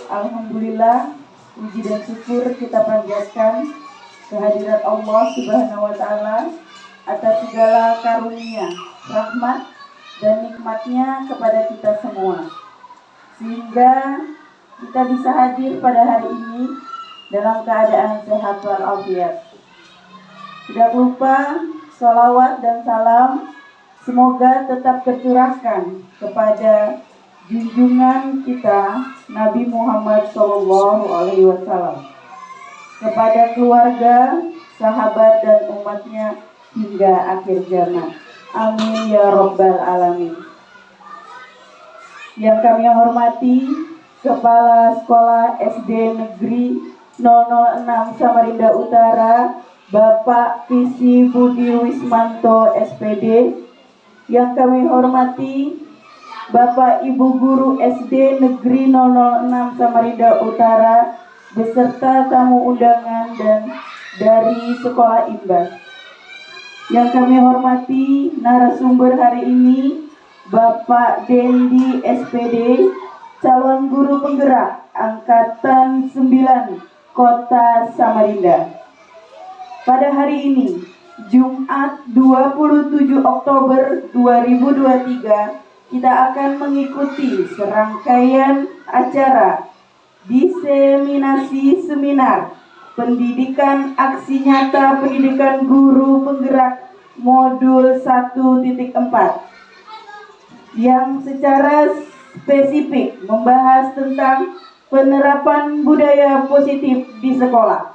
Alhamdulillah, puji dan syukur kita panjatkan kehadirat Allah Subhanahu wa Ta'ala atas segala karunia, rahmat, dan nikmatnya kepada kita semua, sehingga kita bisa hadir pada hari ini dalam keadaan sehat walafiat. Tidak lupa sholawat dan salam semoga tetap tercurahkan kepada junjungan kita Nabi Muhammad SAW, kepada keluarga, sahabat dan umatnya hingga akhir zaman. Amin ya Rabbal Alamin. Yang kami hormati Kepala Sekolah SD Negeri 006 Samarinda Utara, Bapak Visi Budi Wismanto SPD. Yang kami hormati Bapak Ibu Guru SD Negeri 006 Samarinda Utara beserta tamu undangan dan dari Sekolah Imbas. Yang kami hormati narasumber hari ini Bapak Dendi SPD, calon guru penggerak Angkatan 9 Kota Samarinda. Pada hari ini, Jumat 27 Oktober 2023, kita akan mengikuti serangkaian acara diseminasi seminar pendidikan aksi nyata pendidikan guru penggerak modul 1.4 yang secara spesifik membahas tentang penerapan budaya positif di sekolah,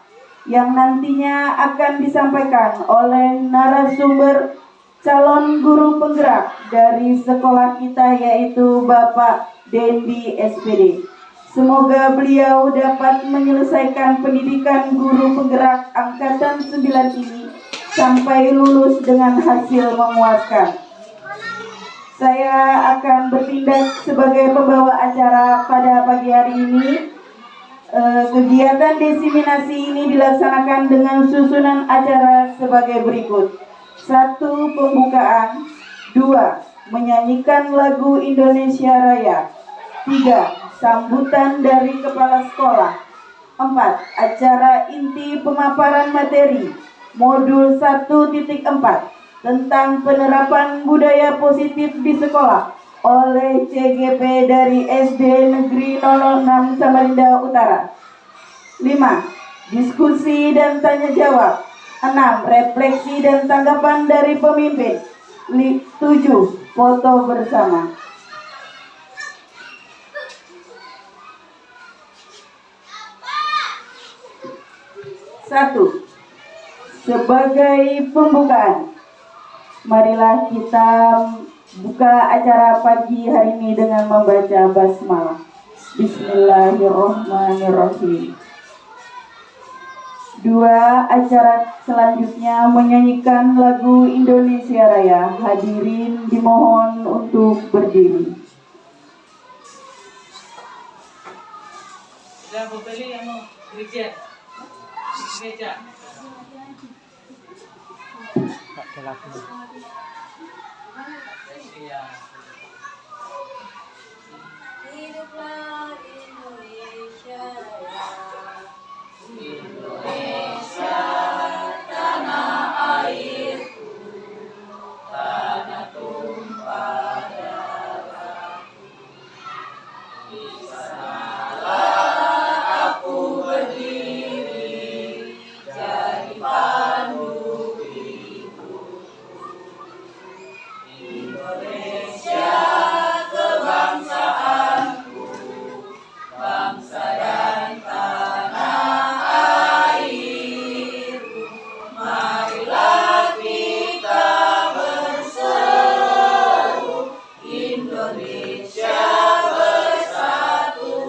yang nantinya akan disampaikan oleh narasumber calon guru penggerak dari sekolah kita, yaitu Bapak Dendi SPD. Semoga beliau dapat menyelesaikan pendidikan guru penggerak Angkatan 9 ini sampai lulus dengan hasil memuaskan. Saya akan bertindak sebagai pembawa acara pada pagi hari ini. Kegiatan diseminasi ini dilaksanakan dengan susunan acara sebagai berikut. 1. Pembukaan. 2. Menyanyikan lagu Indonesia Raya. 3. Sambutan dari kepala sekolah. 4. Acara inti pemaparan materi modul 1.4 tentang penerapan budaya positif di sekolah oleh CGP dari SD Negeri 006 Samarinda Utara. 5. Diskusi dan tanya jawab. 6. Refleksi dan tanggapan dari pemimpin. 7. Foto bersama. Satu. Sebagai pembukaan, marilah kita buka acara pagi hari ini dengan membaca basmalah. Bismillahirrahmanirrahim. 2. Acara selanjutnya menyanyikan lagu Indonesia Raya. Hadirin dimohon untuk berdiri. Sudah beli yang mau gereja. Hiduplah Indonesia Raya. Indonesia, tanah airku, tanah tumpah darahku. Di sanalah aku berdiri, jadi pandu hidupku. Indonesia, kebangsaanku, bangsa dan tanah airku. Marilah kita berseru, Indonesia bersatu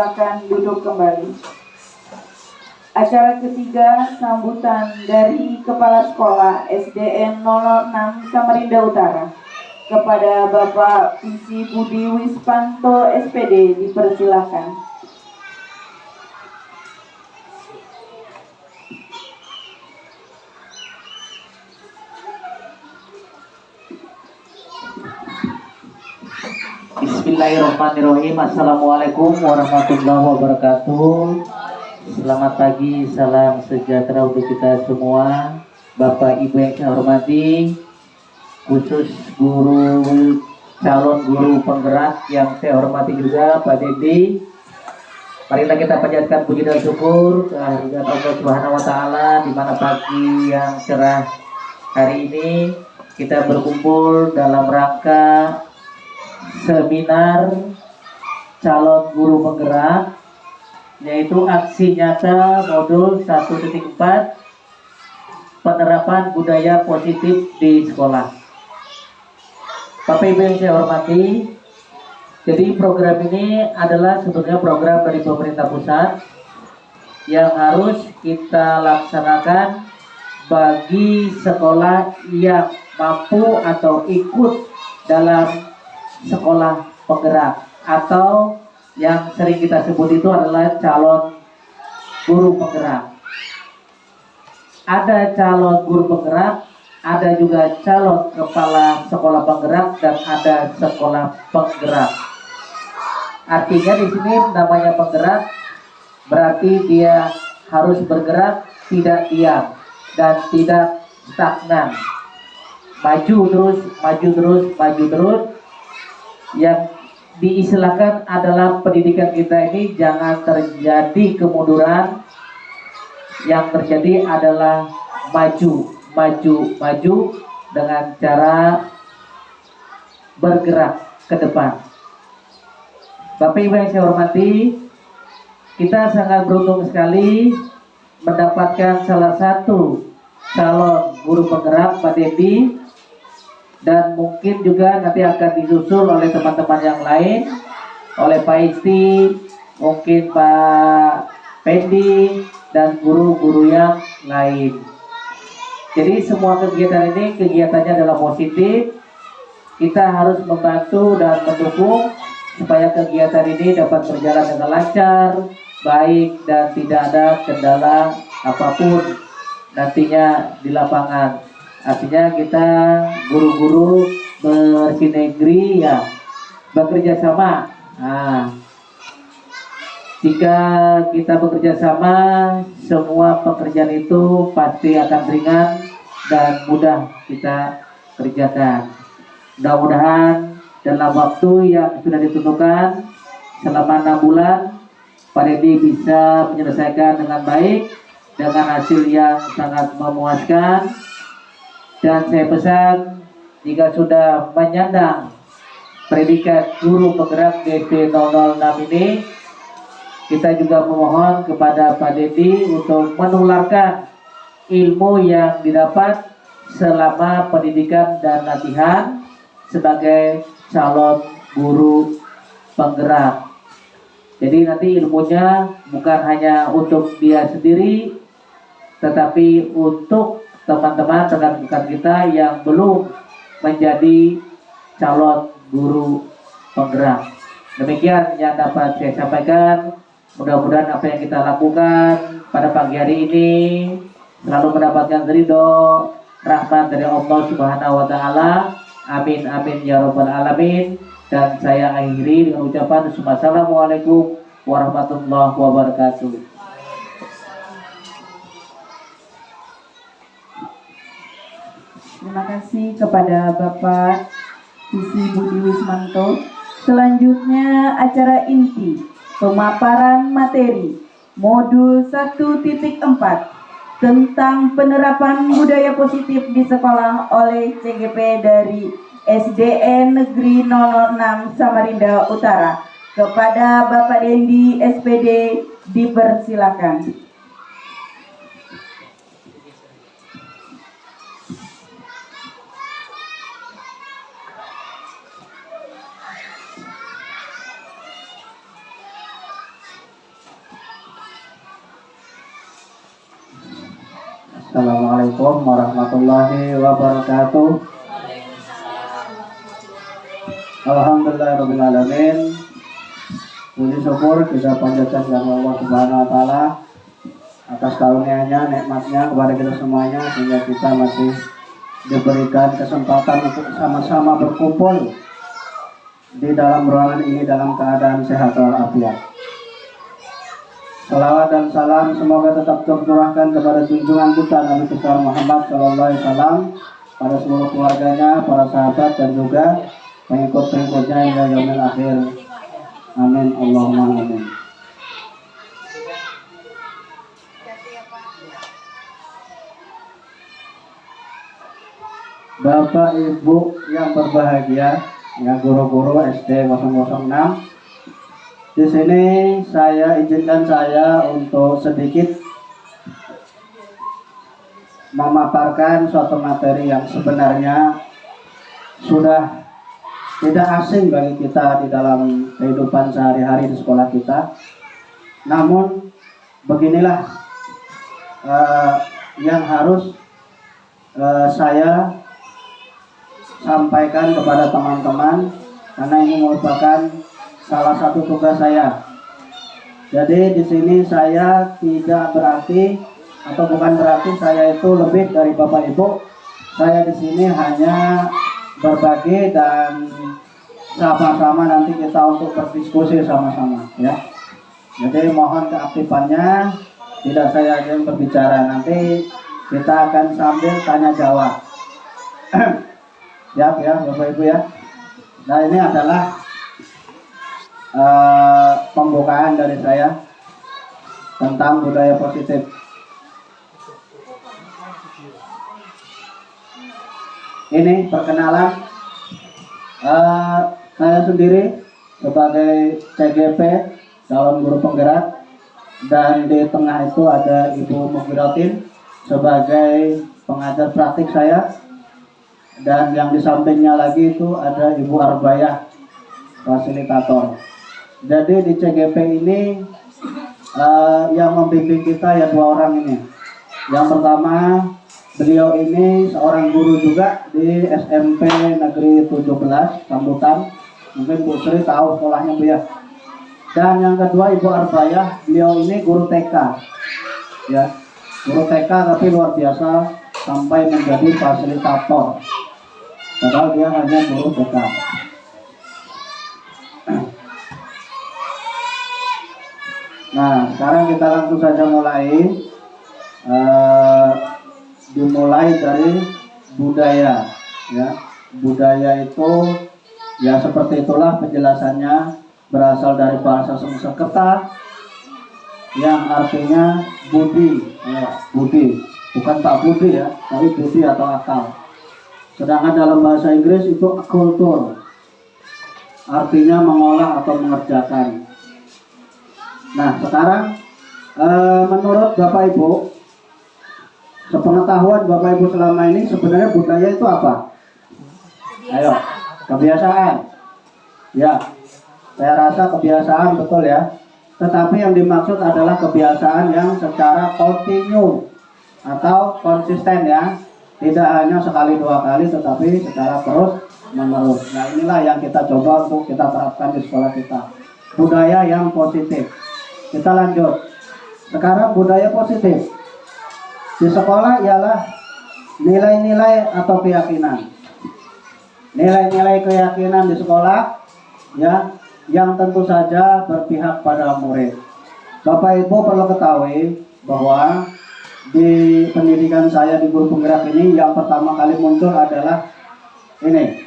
silakan duduk kembali. Acara ketiga, sambutan dari Kepala Sekolah SDN 006 Samarinda Utara kepada Bapak Visi Budi Wispanto SPD, dipersilakan. Bismillahirrahmanirrahim. Assalamualaikum warahmatullahi wabarakatuh. Selamat pagi, salam sejahtera untuk kita semua. Bapak Ibu yang saya hormati, khusus calon guru penggerak yang saya hormati juga Pak Dedi. Marilah kita panjatkan puji dan syukur kehadirat Allah Subhanahu wa taala di mana pagi yang cerah hari ini kita berkumpul dalam rangka seminar calon guru penggerak, yaitu aksi nyata modul 1.4 penerapan budaya positif di sekolah. Bapak Ibu yang saya hormati, jadi program ini adalah sebetulnya program dari pemerintah pusat yang harus kita laksanakan bagi sekolah yang mampu atau ikut dalam sekolah penggerak, atau yang sering kita sebut itu adalah calon guru penggerak. Ada calon guru penggerak, ada juga calon kepala sekolah penggerak, dan ada sekolah penggerak. Artinya di sini namanya penggerak berarti dia harus bergerak, tidak diam dan tidak stagnan. Maju terus, maju terus, maju terus. Yang diistilahkan adalah pendidikan kita ini jangan terjadi kemunduran. Yang terjadi adalah maju, maju, maju dengan cara bergerak ke depan. Bapak Ibu yang saya hormati, kita sangat beruntung sekali mendapatkan salah satu calon guru penggerak, Pak Dedi, dan mungkin juga nanti akan disusul oleh teman-teman yang lain, oleh Pak Isti, mungkin Pak Pendi, dan guru-guru yang lain. Jadi semua kegiatan ini kegiatannya adalah positif. Kita harus membantu dan mendukung supaya kegiatan ini dapat berjalan dengan lancar, baik, dan tidak ada kendala apapun nantinya di lapangan. Artinya kita guru-guru bersinergi, ya, bekerja sama. Nah, jika kita bekerja sama, semua pekerjaan itu pasti akan ringan dan mudah kita kerjakan. Mudah-mudahan dalam waktu yang sudah ditentukan selama 6 bulan, Pak Dedi bisa menyelesaikan dengan baik, dengan hasil yang sangat memuaskan. Dan saya pesan, jika sudah menyandang predikat guru penggerak SD 006 ini, kita juga memohon kepada Pak Dedi untuk menularkan ilmu yang didapat selama pendidikan dan latihan sebagai calon guru penggerak. Jadi nanti ilmunya bukan hanya untuk dia sendiri, tetapi untuk teman-teman rekan-rekan kita yang belum menjadi calon guru penggerak. Demikian yang dapat saya sampaikan. Mudah-mudahan apa yang kita lakukan pada pagi hari ini selalu mendapatkan ridho, rahmat dari Allah Subhanahu wa taala. Amin amin ya rabbal alamin. Dan saya akhiri dengan ucapan Assalamualaikum warahmatullahi wabarakatuh. Terima kasih kepada Bapak Visi Budi Wismanto. Selanjutnya acara inti pemaparan materi modul 1.4 tentang penerapan budaya positif di sekolah oleh CGP dari SDN Negeri 006 Samarinda Utara. Kepada Bapak Dendi SPD, dipersilakan. Assalamualaikum warahmatullahi wabarakatuh. Alhamdulillahirrahmanirrahim. Puji syukur kita panjatkan kepada Allah Subhanahu wa Ta'ala atas karunia-Nya, nikmatnya kepada kita semuanya, sehingga kita masih diberikan kesempatan untuk sama-sama berkumpul di dalam ruangan ini dalam keadaan sehat walafiat. Salawat dan salam semoga tetap tercurahkan kepada junjungan kita Nabi besar Muhammad Sallallahu Alaihi Wasallam, pada seluruh keluarganya, para sahabat dan juga pengikut-pengikutnya hingga yaumil akhir. Amin Allahumma amin. Bapak Ibu yang berbahagia, ya guru-guru SD 006. Di sini izinkan saya untuk sedikit memaparkan suatu materi yang sebenarnya sudah tidak asing bagi kita di dalam kehidupan sehari-hari di sekolah kita. Namun beginilah yang harus saya sampaikan kepada teman-teman, karena ini merupakan salah satu tugas saya. Jadi di sini saya tidak berarti atau bukan berarti saya itu lebih dari Bapak Ibu. Saya di sini hanya berbagi dan sama-sama nanti kita untuk berdiskusi sama-sama, ya. Jadi mohon keaktifannya, tidak saya aja yang berbicara, nanti kita akan sambil tanya jawab. Ya Bapak Ibu ya. Nah ini adalah pembukaan dari saya tentang budaya positif. Ini perkenalan saya sendiri sebagai CGP, calon guru penggerak, dan di tengah itu ada Ibu Mughiratin sebagai pengajar praktik saya. Dan yang di sampingnya lagi itu ada Ibu Arbayah, fasilitator. Jadi di CGP ini yang membimbing kita ya 2 orang ini. Yang pertama, beliau ini seorang guru juga di SMP Negeri 17 Sambutan. Mungkin Bu Sri tahu sekolahnya Bu ya. Dan yang kedua Ibu Arbayah, beliau ini guru TK. Ya, guru TK tapi luar biasa sampai menjadi fasilitator. Padahal dia hanya guru TK. Nah, sekarang kita langsung saja mulai. Dimulai dari budaya, ya. Budaya itu ya seperti itulah penjelasannya, berasal dari bahasa Sanskerta yang artinya budi, ya, budi, bukan Pak Budi ya, tapi budi atau akal. Sedangkan dalam bahasa Inggris itu culture, artinya mengolah atau mengerjakan. Nah sekarang menurut Bapak Ibu, sepengetahuan Bapak Ibu selama ini sebenarnya budaya itu apa? Ayo, kebiasaan. Ya, saya rasa kebiasaan betul ya. Tetapi yang dimaksud adalah kebiasaan yang secara kontinu atau konsisten ya. Tidak hanya sekali 2 kali, tetapi secara terus menerus. Nah inilah yang kita coba untuk kita terapkan di sekolah kita. Budaya yang positif. Kita lanjut. Sekarang budaya positif di sekolah ialah nilai-nilai atau keyakinan. Nilai-nilai keyakinan di sekolah ya, yang tentu saja berpihak pada murid. Bapak Ibu perlu ketahui bahwa di pendidikan saya di guru penggerak ini yang pertama kali muncul adalah ini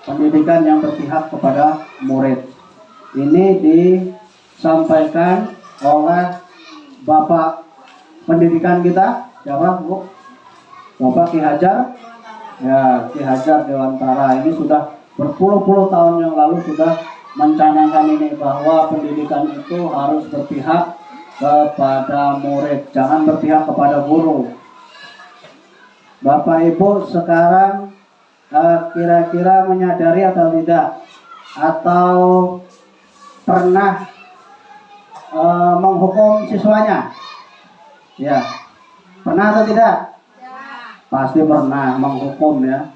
pendidikan yang berpihak kepada murid. Ini disampaikan oleh Bapak pendidikan kita, siapa Bu? Bapak Ki Hajar. Ya, Ki Hajar Dewantara ini sudah berpuluh-puluh tahun yang lalu sudah mencanangkan ini, bahwa pendidikan itu harus berpihak kepada murid, jangan berpihak kepada guru. Bapak Ibu sekarang kira-kira menyadari atau tidak, atau pernah menghukum siswanya? Ya, Pernah atau tidak? Pasti pernah menghukum ya.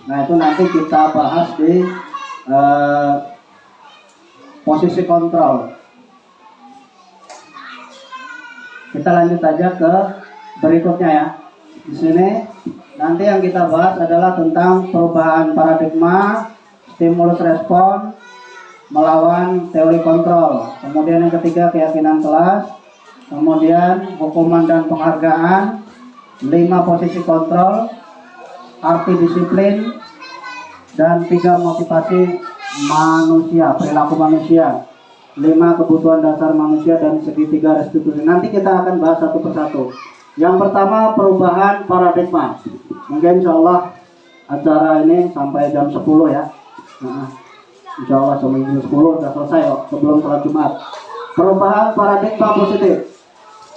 Nah itu nanti kita bahas di posisi kontrol. Kita lanjut aja ke berikutnya ya. Di sini nanti yang kita bahas adalah tentang perubahan paradigma, stimulus respon, melawan teori kontrol. Kemudian yang ketiga keyakinan kelas. Kemudian hukuman dan penghargaan, 5 posisi kontrol, arti disiplin, dan 3 motivasi manusia, perilaku manusia, 5 kebutuhan dasar manusia, dan segitiga restitusi. Nanti kita akan bahas satu persatu. Yang pertama perubahan paradigma. Mungkin insya Allah acara ini sampai jam 10 ya. Nah, insya Allah seminggu 10 sudah selesai sebelum sholat Jumat. Perubahan paradigma positif.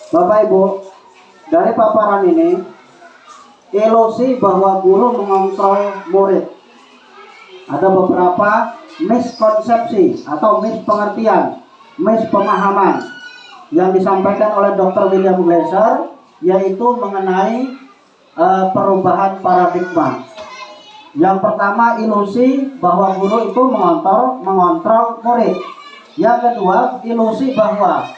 Bapak Ibu, dari paparan ini, ilusi bahwa guru mengontrol murid. Ada beberapa miskonsepsi atau mispengertian, mispemahaman yang disampaikan oleh Dr. William Glasser, yaitu mengenai perubahan paradigma. Yang pertama, ilusi bahwa guru itu mengontrol murid. Yang kedua, ilusi bahwa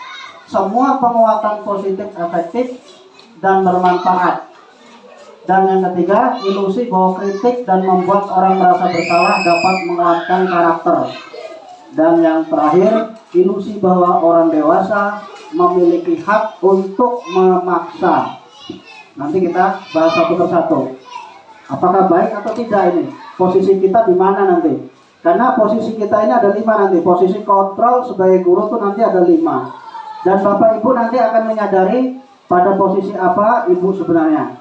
semua penguatan positif efektif dan bermanfaat. Dan yang ketiga, ilusi bahwa kritik dan membuat orang merasa bersalah dapat menguatkan karakter. Dan yang terakhir, ilusi bahwa orang dewasa memiliki hak untuk memaksa. Nanti kita bahas satu persatu. Apakah baik atau tidak ini? Posisi kita di mana nanti? Karena posisi kita ini ada 5 nanti. Posisi kontrol sebagai guru tuh nanti ada 5. Dan Bapak Ibu nanti akan menyadari pada posisi apa Ibu sebenarnya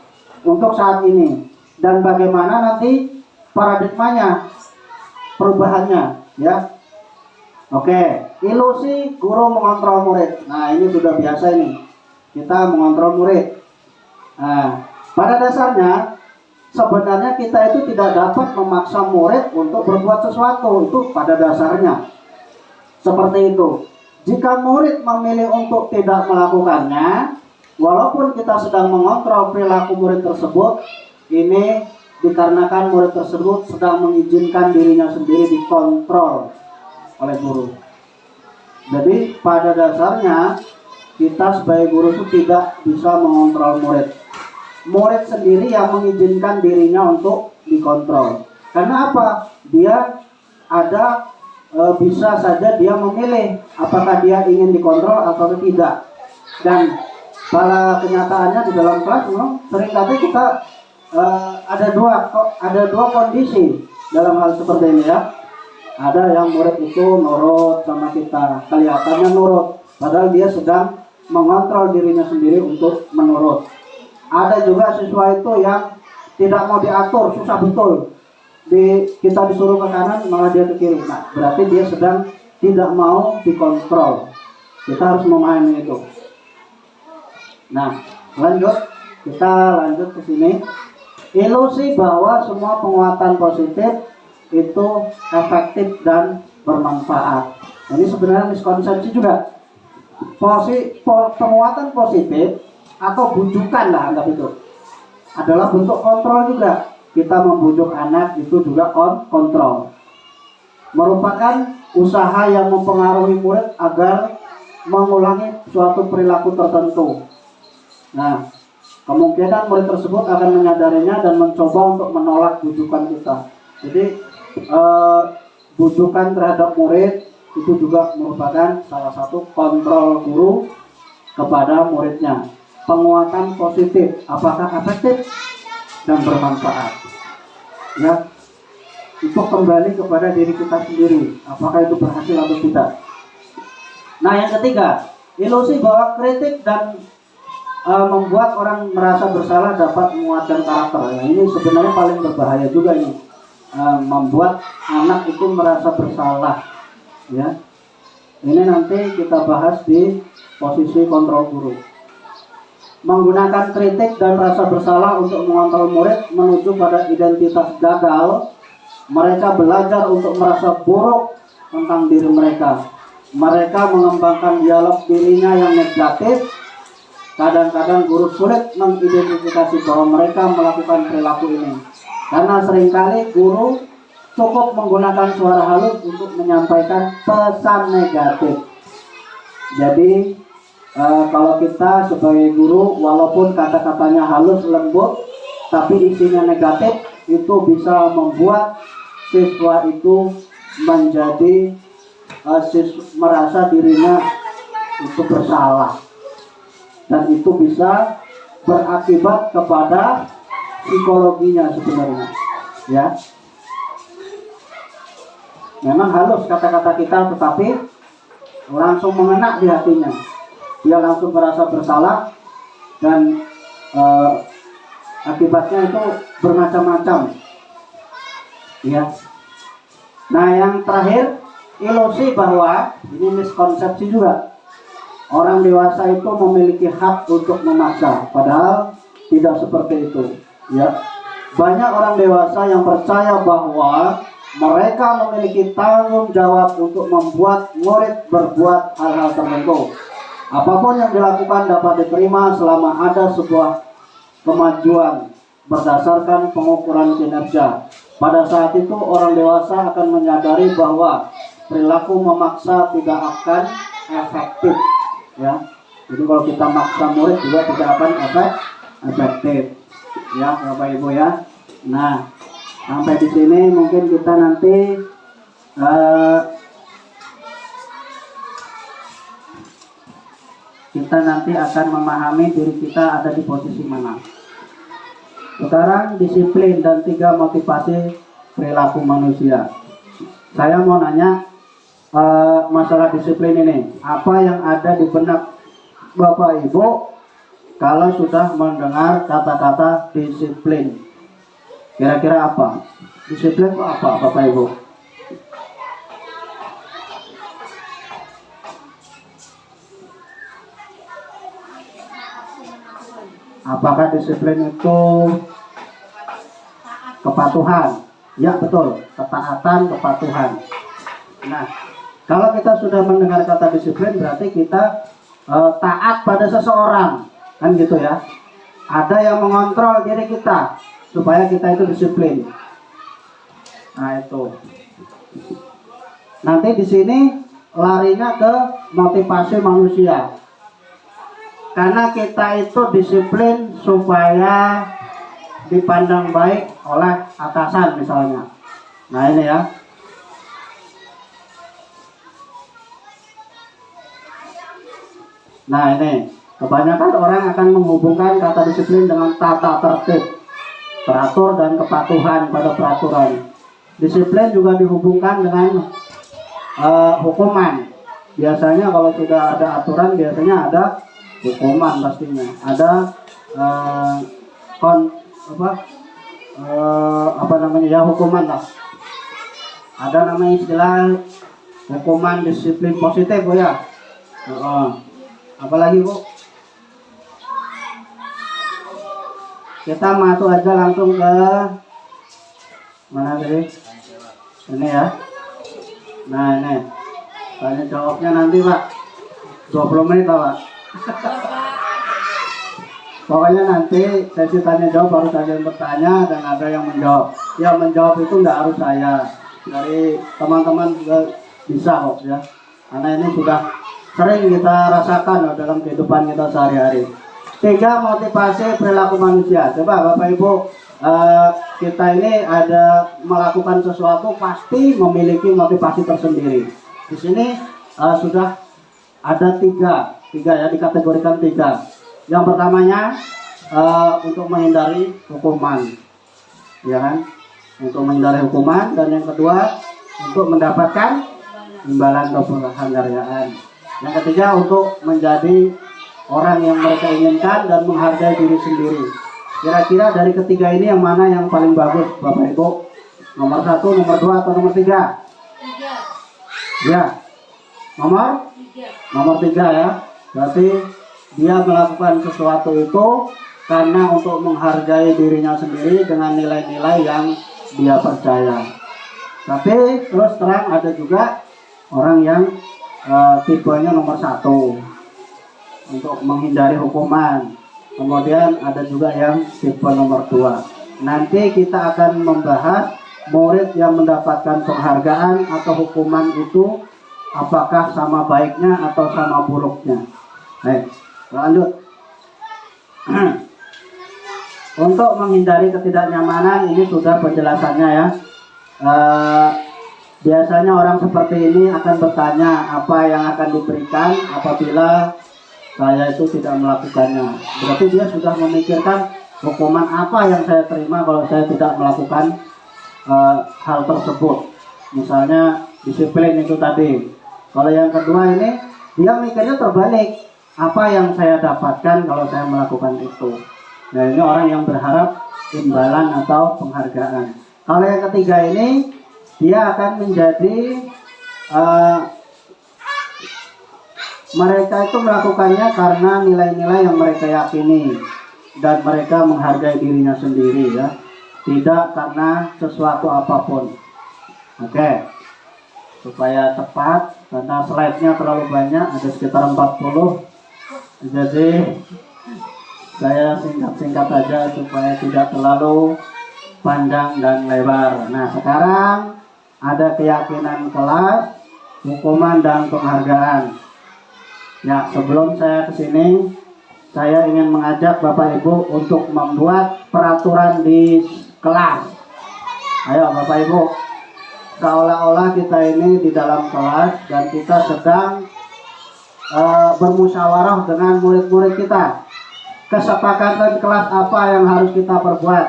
untuk saat ini. Dan bagaimana nanti paradigmanya, perubahannya ya. Oke, ilusi guru mengontrol murid. Nah ini sudah biasa ini, kita mengontrol murid. Nah, pada dasarnya sebenarnya kita itu tidak dapat memaksa murid untuk berbuat sesuatu. Itu pada dasarnya seperti itu. Jika murid memilih untuk tidak melakukannya, walaupun kita sedang mengontrol perilaku murid tersebut, ini dikarenakan murid tersebut sedang mengizinkan dirinya sendiri dikontrol oleh guru. Jadi pada dasarnya kita sebagai guru itu tidak bisa mengontrol murid. Murid sendiri yang mengizinkan dirinya untuk dikontrol. Karena apa? Dia ada bisa saja dia memilih apakah dia ingin dikontrol atau tidak. Dan pada kenyataannya di dalam kelas seringkali kita ada dua kondisi dalam hal seperti ini ya. Ada yang murid itu nurut sama kita, kelihatannya nurut, padahal dia sedang mengontrol dirinya sendiri untuk menurut. Ada juga siswa itu yang tidak mau diatur, susah betul. Kita disuruh ke kanan malah dia ke kiri. Nah, berarti dia sedang tidak mau dikontrol. Kita harus memahami itu. Nah, kita lanjut ke sini. Ilusi bahwa semua penguatan positif itu efektif dan bermanfaat. Ini sebenarnya miskonsepsi juga. Penguatan positif atau bujukan lah anggap itu adalah bentuk kontrol juga. Kita membujuk anak itu juga kontrol. Merupakan usaha yang mempengaruhi murid agar mengulangi suatu perilaku tertentu. Nah, kemungkinan murid tersebut akan menyadarinya dan mencoba untuk menolak bujukan kita. Jadi bujukan terhadap murid itu juga merupakan salah satu kontrol guru kepada muridnya. Penguatan positif, apakah efektif dan bermanfaat? Ya, itu kembali kepada diri kita sendiri, apakah itu berhasil atau tidak. Nah, yang ketiga, ilusi bahwa kritik dan membuat orang merasa bersalah dapat menguatkan karakter. Nah, ini sebenarnya paling berbahaya juga ini, membuat anak itu merasa bersalah. Ya, ini nanti kita bahas di posisi kontrol guru. Menggunakan kritik dan rasa bersalah untuk mengontrol murid menuju pada identitas gagal. Mereka belajar untuk merasa buruk tentang diri mereka. Mereka mengembangkan dialog dirinya yang negatif kadang-kadang guru sulit mengidentifikasi bahwa mereka melakukan perilaku ini. Karena seringkali guru cukup menggunakan suara halus untuk menyampaikan pesan negatif. Jadi kalau kita sebagai guru, walaupun kata-katanya halus lembut, tapi isinya negatif, itu bisa membuat siswa itu menjadi merasa dirinya itu bersalah, dan itu bisa berakibat kepada psikologinya sebenarnya, ya. Memang halus kata-kata kita, tetapi langsung mengena di hatinya. Dia langsung merasa bersalah, dan akibatnya itu bermacam-macam, ya. Nah, yang terakhir, ilusi bahwa ini miskonsepsi juga. Orang dewasa itu memiliki hak untuk memaksa, padahal tidak seperti itu, ya. Banyak orang dewasa yang percaya bahwa mereka memiliki tanggung jawab untuk membuat murid berbuat hal-hal tertentu. Apapun yang dilakukan dapat diterima selama ada sebuah kemajuan berdasarkan pengukuran kinerja. Pada saat itu orang dewasa akan menyadari bahwa perilaku memaksa tidak akan efektif, ya. Jadi kalau kita maksa murid juga tidak akan efektif, ya Bapak Ibu, ya. Nah, sampai di sini mungkin kita nanti akan memahami diri kita ada di posisi mana. Sekarang disiplin dan 3 motivasi perilaku manusia. Saya mau nanya masalah disiplin ini. Apa yang ada di benak Bapak Ibu kalau sudah mendengar kata-kata disiplin? Kira-kira apa? Disiplin itu apa, Bapak Ibu? Apakah disiplin itu kepatuhan? Ya, betul, ketaatan, kepatuhan. Nah, kalau kita sudah mendengar kata disiplin, berarti kita taat pada seseorang, kan gitu ya. Ada yang mengontrol diri kita supaya kita itu disiplin. Nah, itu. Nanti di sini larinya ke motivasi manusia. Karena kita itu disiplin supaya dipandang baik oleh atasan misalnya. Nah, ini ya. Nah, ini kebanyakan orang akan menghubungkan kata disiplin dengan tata tertib, teratur, dan kepatuhan pada peraturan. Disiplin juga dihubungkan dengan hukuman. Biasanya kalau sudah ada aturan, biasanya ada hukuman pastinya. Ada hukuman lah. Ada namanya istilah hukuman disiplin positif, Bu, ya. Apalagi, Bu? Kita masuk aja langsung ke mana tadi? Ini ya. Nah, ini tanya jawabnya nanti, Pak. 20 menit, Pak. Pokoknya nanti sesi tanya jawab harus ada yang bertanya dan ada yang menjawab. Yang menjawab itu enggak harus saya. Dari teman-teman juga bisa kok, ya. Karena ini sudah sering kita rasakan dalam kehidupan kita sehari-hari. 3 motivasi perilaku manusia. Coba Bapak Ibu, kita ini ada melakukan sesuatu pasti memiliki motivasi tersendiri. Di sini sudah ada tiga ya, dikategorikan 3. Yang pertamanya untuk menghindari hukuman, ya kan? Untuk menghindari hukuman, dan yang kedua untuk mendapatkan imbalan atau penghargaan. Yang ketiga untuk menjadi orang yang mereka inginkan dan menghargai diri sendiri. Kira-kira dari ketiga ini yang mana yang paling bagus, Bapak Ibu? Nomor 1, nomor 2, atau nomor 3? 3. Ya, nomor 3 ya. Berarti dia melakukan sesuatu itu karena untuk menghargai dirinya sendiri dengan nilai-nilai yang dia percaya. Tapi terus terang ada juga orang yang tipenya nomor 1. untuk menghindari hukuman. Kemudian ada juga yang tipe nomor 2. Nanti kita akan membahas murid yang mendapatkan penghargaan atau hukuman itu apakah sama baiknya atau sama buruknya. Baik, lanjut. Untuk menghindari ketidaknyamanan, ini sudah penjelasannya ya. Biasanya orang seperti ini akan bertanya apa yang akan diberikan apabila saya itu tidak melakukannya. Berarti dia sudah memikirkan hukuman apa yang saya terima kalau saya tidak melakukan hal tersebut. Misalnya disiplin itu tadi. Kalau yang kedua ini, dia mikirnya terbalik. Apa yang saya dapatkan kalau saya melakukan itu. Nah, ini orang yang berharap imbalan atau penghargaan. Kalau yang ketiga ini, dia akan menjadi mereka itu melakukannya karena nilai-nilai yang mereka yakini dan mereka menghargai dirinya sendiri ya, tidak karena sesuatu apapun. Oke, supaya tepat karena slide-nya terlalu banyak, ada sekitar 40, jadi saya singkat-singkat saja supaya tidak terlalu panjang dan lebar. Nah, sekarang ada keyakinan kelas, hukuman dan penghargaan. Ya, sebelum saya ke sini, saya ingin mengajak Bapak Ibu untuk membuat peraturan di kelas. Ayo Bapak Ibu, seolah-olah kita ini di dalam kelas dan kita sedang bermusyawarah dengan murid-murid kita. Kesepakatan kelas apa yang harus kita perbuat?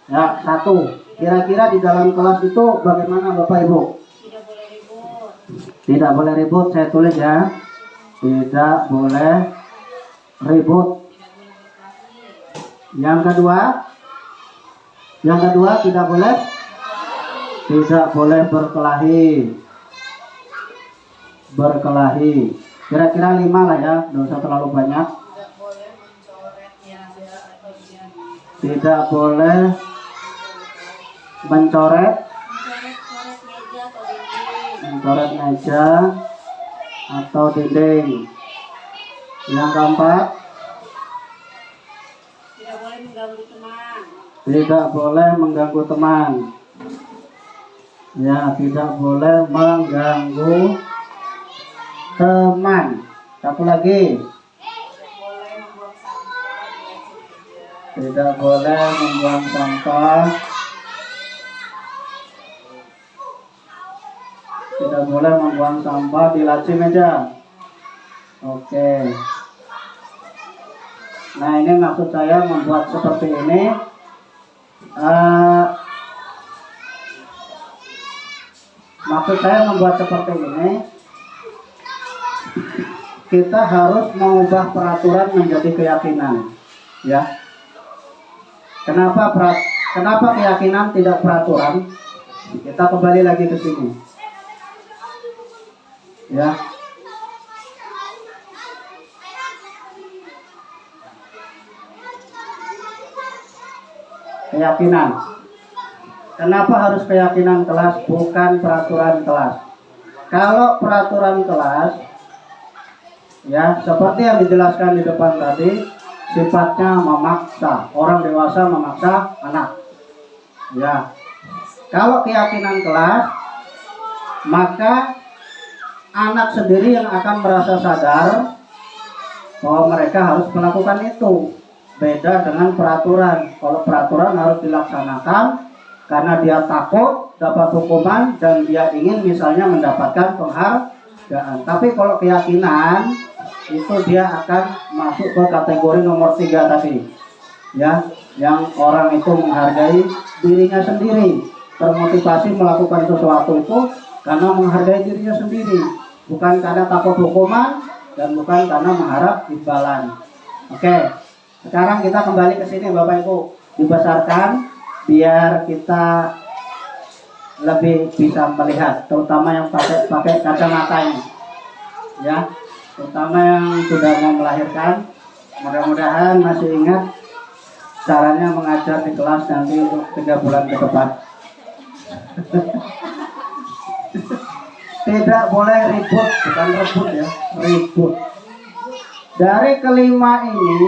Ya, 1. Kira-kira di dalam kelas itu bagaimana Bapak Ibu? Tidak boleh ribut. Tidak boleh ribut, saya tulis ya. Tidak boleh ribut. Yang kedua tidak boleh berkelahi. Kira-kira 5 lah ya, tidak usah terlalu banyak. Tidak boleh mencoret meja atau dinding. Tidak boleh mencoret Mencoret meja atau dinding. Yang keempat, Tidak boleh mengganggu teman. tidak boleh mengganggu teman. Ya, tidak boleh mengganggu teman. Satu lagi, Tidak boleh membuang sampah di laci meja. tidak boleh membuang sampah di laci meja. Oke. Nah, ini maksud saya membuat seperti ini. Maksud saya membuat seperti ini, kita harus mengubah peraturan menjadi keyakinan. Ya. Kenapa keyakinan tidak peraturan? Kita kembali lagi ke sini. Ya. Keyakinan. Kenapa harus keyakinan kelas, bukan peraturan kelas? Kalau peraturan kelas, ya seperti yang dijelaskan di depan tadi, sifatnya memaksa. Orang dewasa memaksa anak. Ya. Kalau keyakinan kelas, maka anak sendiri yang akan merasa sadar bahwa mereka harus melakukan itu. Beda dengan peraturan. Kalau peraturan harus dilaksanakan karena dia takut dapat hukuman dan dia ingin misalnya mendapatkan penghargaan. Tapi kalau keyakinan itu dia akan masuk ke kategori nomor 3 tadi. Ya, yang orang itu menghargai dirinya sendiri, termotivasi melakukan sesuatu itu karena menghargai dirinya sendiri, bukan karena takut hukuman dan bukan karena mengharap imbalan. Oke. Sekarang kita kembali ke sini Bapak Ibu, dibesarkan biar kita lebih bisa melihat, terutama yang pakai kacamata ini, ya, terutama yang sudah mau melahirkan. Mudah-mudahan masih ingat caranya mengajar di kelas nanti untuk 3 bulan ke depan. Tidak boleh ribut, bukan rebut ya, ribut. Dari kelima ini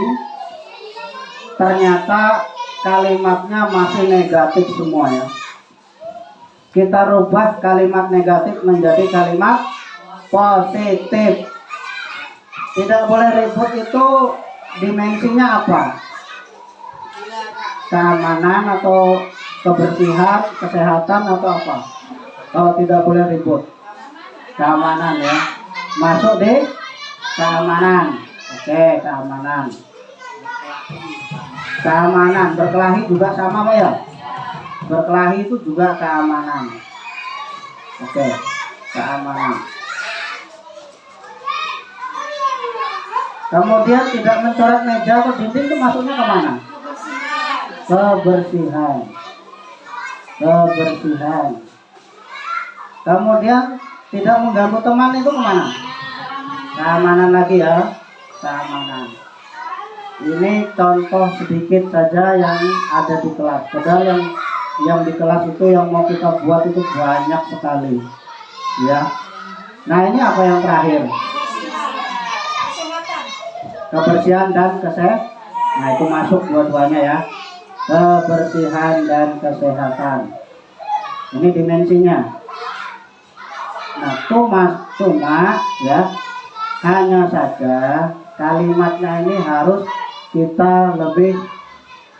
ternyata kalimatnya masih negatif semua ya. Kita rubah kalimat negatif menjadi kalimat positif. Tidak boleh ribut itu dimensinya apa? Keamanan atau kebersihan, kesehatan atau apa? Kalau tidak boleh ribut, keamanan ya. Masuk di keamanan. Oke, keamanan. Keamanan, berkelahi juga sama Pak ya? Berkelahi itu juga keamanan. Oke, keamanan. Kemudian tidak mencoret meja atau dinding itu masuknya kemana? Kebersihan. Kebersihan. Kemudian tidak mengganggu teman itu kemana? Keamanan lagi ya. Keamanan. Ini contoh sedikit saja yang ada di kelas. Padahal yang di kelas itu yang mau kita buat itu banyak sekali. Ya. Nah ini apa yang terakhir? Kebersihan dan kesehatan. Nah itu masuk dua-duanya ya. Kebersihan dan kesehatan. Ini dimensinya. Nah cuma ya, hanya saja kalimatnya ini harus kita lebih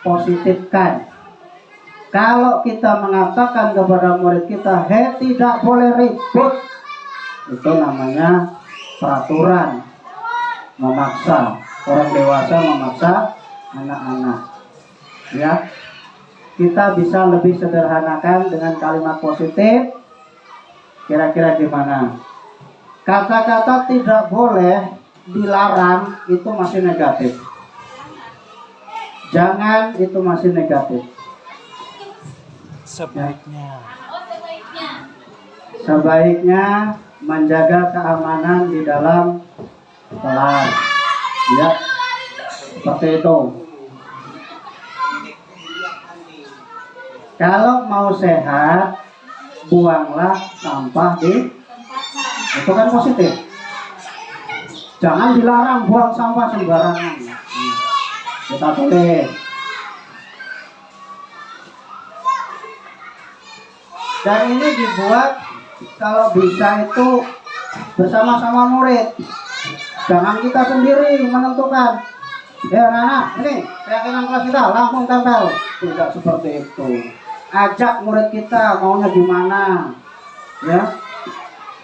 positifkan. Kalau kita mengatakan kepada murid kita, "Hei, tidak boleh ribut," itu namanya peraturan, memaksa. Orang dewasa memaksa anak-anak. Ya, kita bisa lebih sederhanakan dengan kalimat positif. Kira-kira gimana? Kata-kata tidak boleh, dilarang itu masih negatif. Jangan itu masih negatif. Sebaiknya menjaga keamanan di dalam kelas. Ya, seperti itu. Kalau mau sehat, buanglah sampah di, itu kan positif. Jangan dilarang buang sampah sembarangan. Kita tulis. Dan ini dibuat kalau bisa itu bersama-sama murid. Jangan kita sendiri menentukan. Ya anak-anak, ini keyakinan kelas kita langsung tempel. Tidak seperti itu. Ajak murid kita maunya gimana. Ya.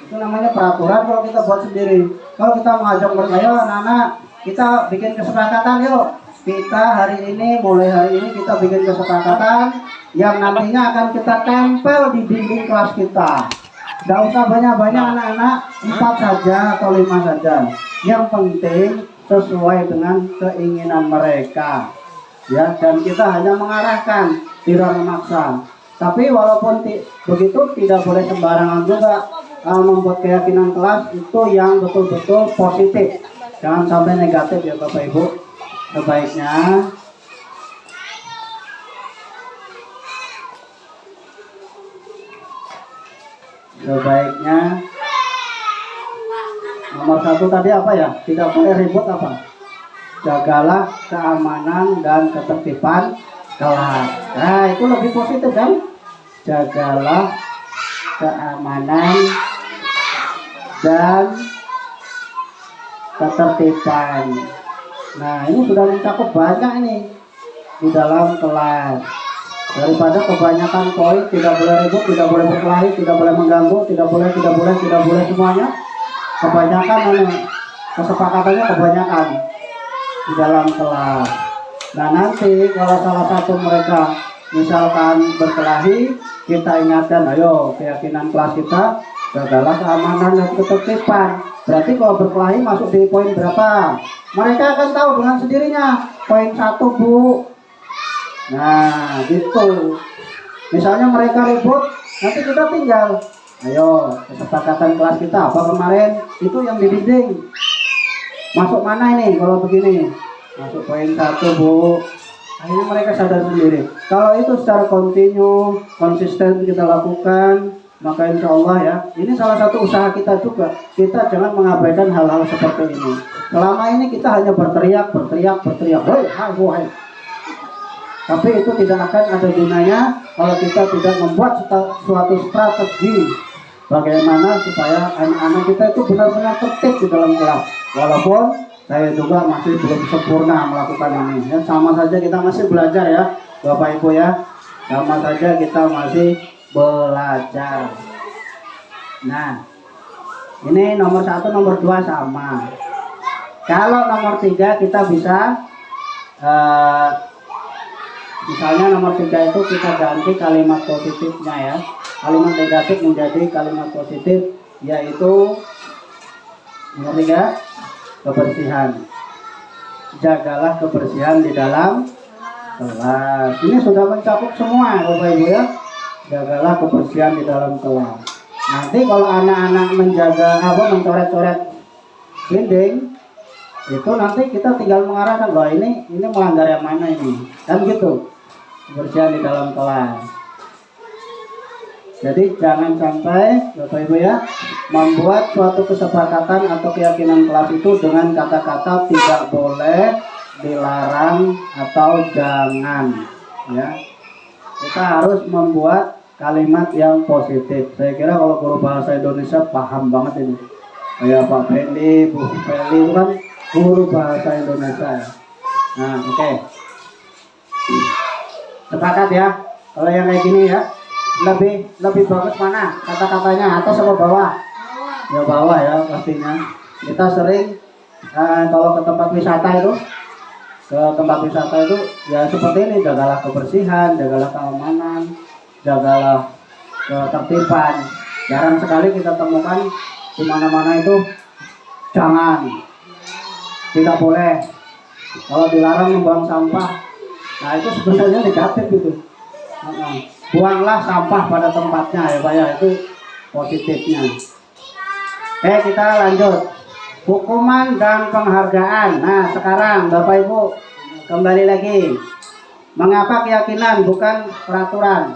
Itu namanya peraturan kalau kita buat sendiri. Kalau kita mengajak murid, ayo anak-anak, kita bikin kesepakatan yuk. Kita hari ini, mulai hari ini kita bikin kesepakatan yang nantinya akan kita tempel di dinding kelas kita. Tidak usah banyak-banyak anak-anak, 4 saja atau 5 saja. Yang penting sesuai dengan keinginan mereka. Ya, dan kita hanya mengarahkan, tidak memaksa. Tapi walaupun begitu tidak boleh sembarangan juga membuat keyakinan kelas itu yang betul-betul positif. Jangan sampai negatif ya Bapak Ibu. Sebaiknya nomor 1 tadi apa ya? Tidak boleh ribut apa? Jagalah keamanan dan ketertiban kelas. Nah itu lebih positif kan? Jagalah keamanan dan ketertiban. Nah ini sudah mencakup banyak ini di dalam kelas. Daripada kebanyakan poin, tidak boleh ribut, tidak boleh berkelahi, tidak boleh mengganggu, tidak boleh semuanya. Kebanyakan kesepakatannya kebanyakan di dalam kelas. Nah nanti kalau salah satu mereka misalkan berkelahi, kita ingatkan, ayo keyakinan kelas kita jagalah keamanan dan ketertiban. Berarti kalau berkelahi masuk di poin berapa? Mereka akan tahu dengan sendirinya. Poin 1 Bu. Nah gitu. Misalnya mereka ribut, nanti kita tinggal, ayo kesepakatan kelas kita apa kemarin itu yang di dinding. Masuk mana ini kalau begini? Masuk poin 1 Bu. Akhirnya mereka sadar sendiri. Kalau itu secara kontinu, konsisten kita lakukan, maka insya Allah ya, ini salah satu usaha kita juga. Kita jangan mengabaikan hal-hal seperti ini. Selama ini kita hanya berteriak, hei, hai, hai. Tapi itu tidak akan ada gunanya kalau kita tidak membuat suatu strategi bagaimana supaya anak-anak kita itu benar-benar tertib di dalam kelas. Walaupun saya juga masih belum sempurna melakukan ini. Ya, sama saja kita masih belajar ya, Bapak Ibu ya. Sama saja kita masih belajar. Nah, ini nomor 1, nomor 2 sama. Kalau nomor 3 kita bisa misalnya nomor 3 itu kita ganti kalimat positifnya ya. Kalimat negatif menjadi kalimat positif, yaitu nomor 3, kebersihan. Jagalah kebersihan di dalam kelas. Ini sudah mencakup semua Bapak Ibu ya. Jagalah kebersihan di dalam kelas. Nanti kalau anak-anak menjaga mencoret-coret dinding, itu nanti kita tinggal mengarahkan, bahwa ini melanggar yang mana ini, kan gitu. Kebersihan di dalam kelas. Jadi jangan sampai Bapak Ibu ya membuat suatu kesepakatan atau keyakinan kelas itu dengan kata-kata tidak boleh, dilarang, atau jangan ya. Kita harus membuat kalimat yang positif. Saya kira kalau guru bahasa Indonesia paham banget ini. Kayak Pak Fendi, Bu Feli itu kan guru bahasa Indonesia ya. Nah, oke. Sepakat ya, kalau yang kayak gini ya, lebih bagus mana kata-katanya, atas atau bawah? Ya bawah ya pastinya. Kita sering kalau ke tempat wisata itu, ya seperti ini, jagalah kebersihan, jagalah keamanan, jagalah ketertiban. Jarang sekali kita temukan di mana-mana itu jangan, tidak boleh, kalau dilarang membuang sampah. Nah itu sebenarnya negatif gitu. Buanglah sampah pada tempatnya ya Pak ya, itu positifnya. Oke, kita lanjut. Hukuman dan penghargaan. Nah sekarang Bapak Ibu kembali lagi. Mengapa keyakinan bukan peraturan?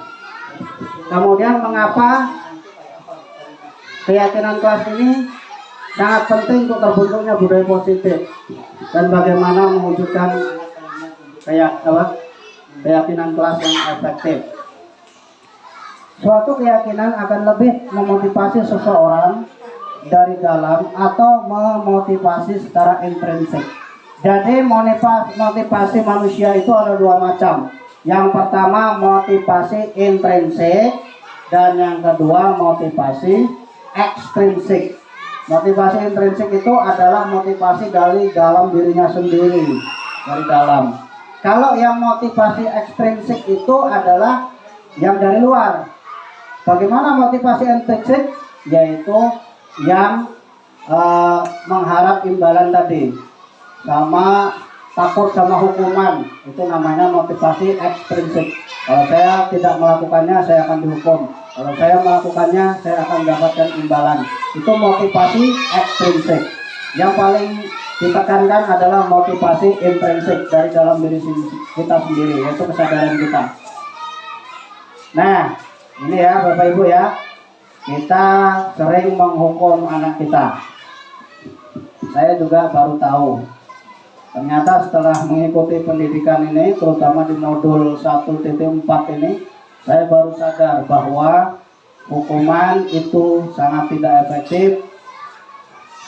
Kemudian mengapa keyakinan kelas ini sangat penting untuk terbentuknya budaya positif, dan bagaimana mewujudkan keyakinan kelas yang efektif. Suatu keyakinan akan lebih memotivasi seseorang dari dalam atau memotivasi secara intrinsik. Jadi motivasi manusia itu ada 2 macam. Yang pertama motivasi intrinsik, dan yang kedua motivasi ekstrinsik. Motivasi intrinsik itu adalah motivasi dari dalam dirinya sendiri, dari dalam. Kalau yang motivasi ekstrinsik itu adalah yang dari luar. Bagaimana motivasi intrinsik? Yaitu yang mengharap imbalan tadi, sama takut sama hukuman, itu namanya motivasi ekstrinsik. Kalau saya tidak melakukannya, saya akan dihukum. Kalau saya melakukannya, saya akan mendapatkan imbalan. Itu motivasi ekstrinsik. Yang paling ditekankan adalah motivasi intrinsik dari dalam diri kita sendiri, yaitu kesadaran kita. Nah, ini ya Bapak Ibu ya, kita sering menghukum anak kita. Saya juga baru tahu, ternyata setelah mengikuti pendidikan ini, terutama di modul 1.4 ini, saya baru sadar bahwa hukuman itu sangat tidak efektif.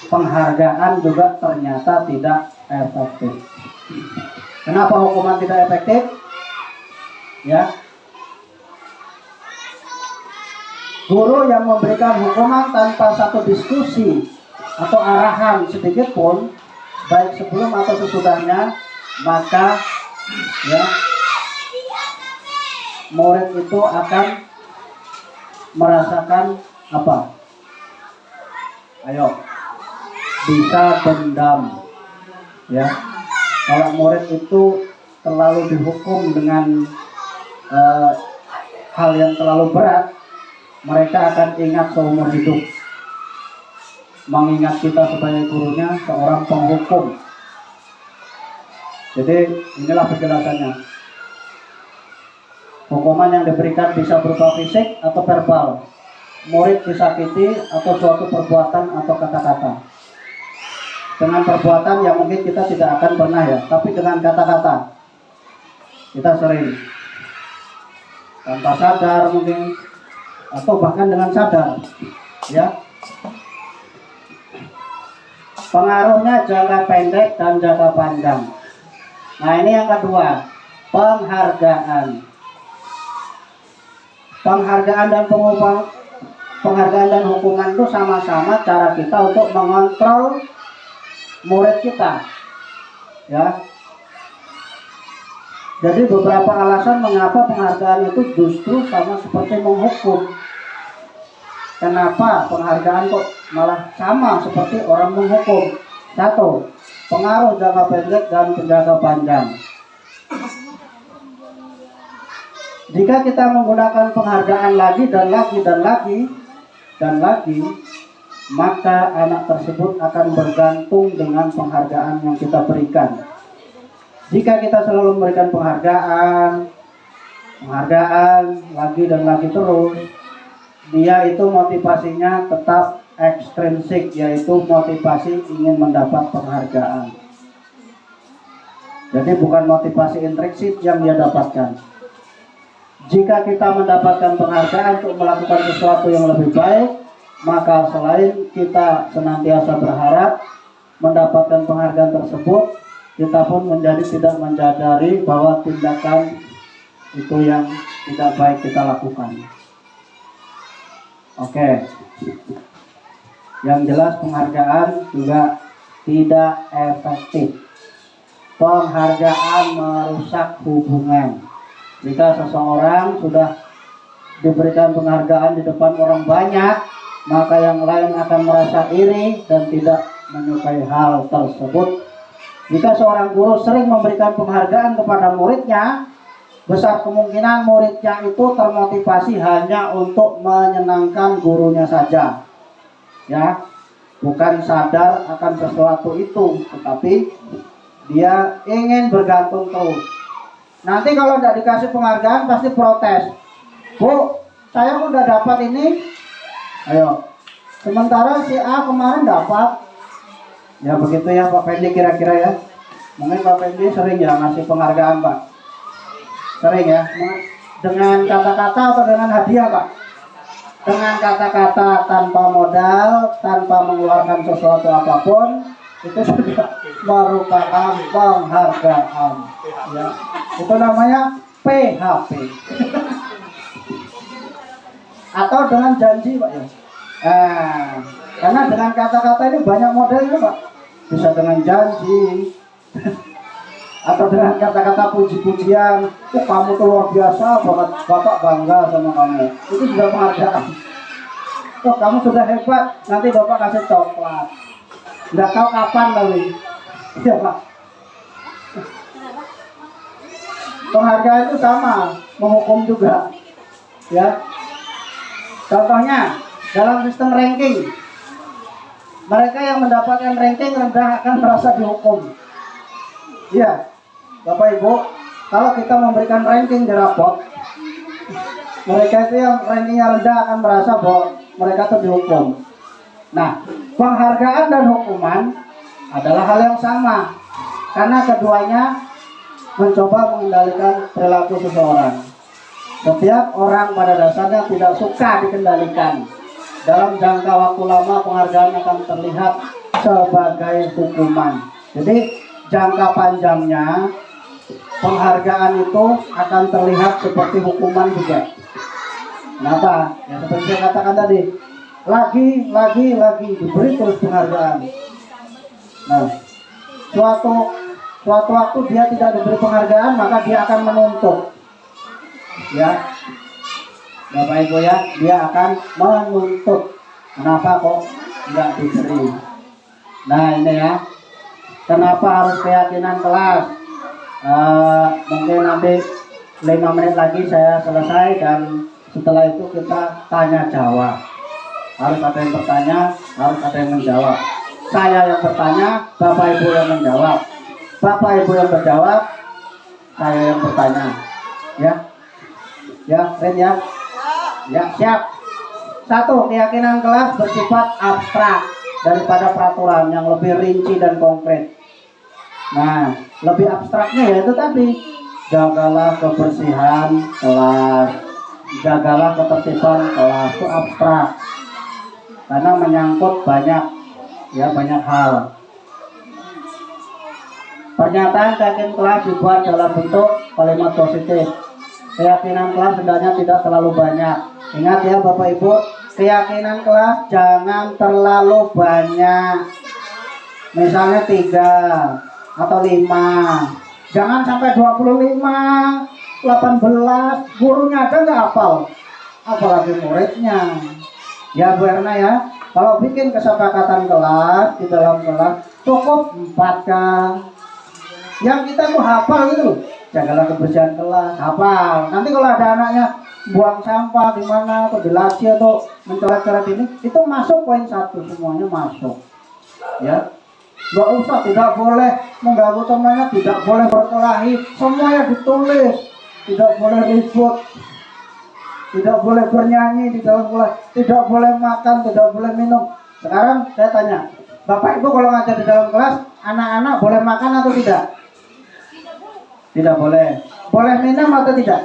Penghargaan juga ternyata tidak efektif. Kenapa hukuman tidak efektif? Ya, guru yang memberikan hukuman tanpa satu diskusi atau arahan sedikit pun, baik sebelum atau sesudahnya, maka ya murid itu akan merasakan apa? Ayo, bisa dendam. Ya, kalau murid itu terlalu dihukum dengan hal yang terlalu berat, mereka akan ingat seumur hidup, mengingat kita sebagai gurunya seorang penghukum. Jadi inilah penjelasannya. Hukuman yang diberikan bisa berupa fisik atau verbal. Murid disakiti atau suatu perbuatan atau kata-kata. dengan perbuatan yang mungkin kita tidak akan pernah ya, tapi dengan kata-kata kita sering tanpa sadar mungkin atau bahkan dengan sadar ya. Pengaruhnya jangka pendek dan jangka panjang. Nah ini yang kedua, penghargaan. Penghargaan dan hukuman itu sama-sama cara kita untuk mengontrol murid kita ya. Jadi beberapa alasan mengapa penghargaan itu justru sama seperti menghukum. Kenapa penghargaan kok malah sama seperti orang menghukum? Satu, pengaruh jangka pendek dan jangka panjang. Jika kita menggunakan penghargaan lagi dan lagi, maka anak tersebut akan bergantung dengan penghargaan yang kita berikan. Jika kita selalu memberikan penghargaan lagi dan lagi terus, dia itu motivasinya tetap ekstrinsik, yaitu motivasi ingin mendapat penghargaan. Jadi bukan motivasi intrinsik yang dia dapatkan. Jika kita mendapatkan penghargaan untuk melakukan sesuatu yang lebih baik, maka selain kita senantiasa berharap mendapatkan penghargaan tersebut, kita pun menjadi tidak menyadari bahwa tindakan itu yang tidak baik kita lakukan. Oke. Yang jelas penghargaan juga tidak efektif. Penghargaan merusak hubungan. Jika seseorang sudah diberikan penghargaan di depan orang banyak, maka yang lain akan merasa iri dan tidak menyukai hal tersebut. Jika seorang guru sering memberikan penghargaan kepada muridnya, besar kemungkinan muridnya itu termotivasi hanya untuk menyenangkan gurunya saja. Ya, bukan sadar akan sesuatu itu, tetapi dia ingin bergantung terus. Nanti kalau tidak dikasih penghargaan pasti protes. Bu, saya udah dapat ini. Ayo. Sementara si A kemarin dapat. Ya begitu ya Pak Pendi kira-kira ya. Mungkin Pak Pendi sering ya ngasih penghargaan Pak. Sering ya. Dengan kata-kata atau dengan hadiah Pak? Dengan kata-kata tanpa modal, tanpa mengeluarkan sesuatu apapun, itu sudah merupakan penghargaan. Ya. Itu namanya PHP. Atau dengan janji Pak ya. Karena dengan kata-kata ini banyak modelnya Pak. Bisa dengan janji atau dengan kata-kata puji-pujian. Kamu tuh luar biasa banget, Bapak bangga sama kamu. Itu juga penghargaan. Kamu sudah hebat, nanti Bapak kasih coklat. Nggak tahu kapan tapi. Iya Pak. Penghargaan itu sama, menghukum juga. Ya. Contohnya dalam sistem ranking, mereka yang mendapatkan ranking rendah akan merasa dihukum. Iya, Bapak Ibu, kalau kita memberikan ranking di rapot, mereka itu yang rankingnya rendah akan merasa bahwa mereka itu dihukum. Nah, penghargaan dan hukuman adalah hal yang sama, karena keduanya mencoba mengendalikan perilaku seseorang. Setiap orang pada dasarnya tidak suka dikendalikan. Dalam jangka waktu lama penghargaan akan terlihat sebagai hukuman. Jadi jangka panjangnya penghargaan itu akan terlihat seperti hukuman juga. Kenapa? Ya seperti saya katakan tadi, lagi diberi terus penghargaan. Nah, suatu waktu dia tidak diberi penghargaan, maka dia akan menuntut. Ya, Bapak Ibu ya, dia akan menuntut. Kenapa kok nggak diberi? Nah ini ya, kenapa harus keyakinan kelas? Mungkin nanti 5 menit lagi saya selesai dan setelah itu kita tanya jawab. Harus ada yang bertanya, harus ada yang menjawab. Saya yang bertanya, Bapak Ibu yang menjawab. Bapak Ibu yang berjawab, saya yang bertanya. Ya. Ya, Ren ya. Ya, siap. 1, keyakinan kelas bersifat abstrak. daripada peraturan yang lebih rinci dan konkret. Nah, lebih abstraknya ya itu tadi, jagalah kebersihan kelas, jagalah ketertiban kelas, itu abstrak karena menyangkut banyak hal. Pernyataan keyakinan kelas dibuat dalam bentuk kalimat positif. Keyakinan kelas hendaknya tidak terlalu banyak. Ingat ya Bapak Ibu, keyakinan kelas jangan terlalu banyak. Misalnya 3 atau 5. Jangan sampai 25, 18. Gurunya aja nggak hafal, apalagi muridnya. Ya Bu Erna ya, kalau bikin kesepakatan kelas di dalam kelas cukup 4 kan. Yang kita tuh hafal gitu, jagalah kebersihan kelas, hafal. Nanti kalau ada anaknya buang sampah di mana atau di laci atau mencoret-coret ini, itu masuk poin 1, semuanya masuk. Ya, nggak usah, tidak boleh mengganggu temannya, tidak boleh berkelahi, semuanya ditulis. Tidak boleh ribut, tidak boleh bernyanyi di dalam kelas, tidak boleh makan, tidak boleh minum. Sekarang saya tanya, Bapak Ibu kalau ngajar di dalam kelas, anak-anak boleh makan atau tidak? Tidak boleh. Boleh minum atau tidak?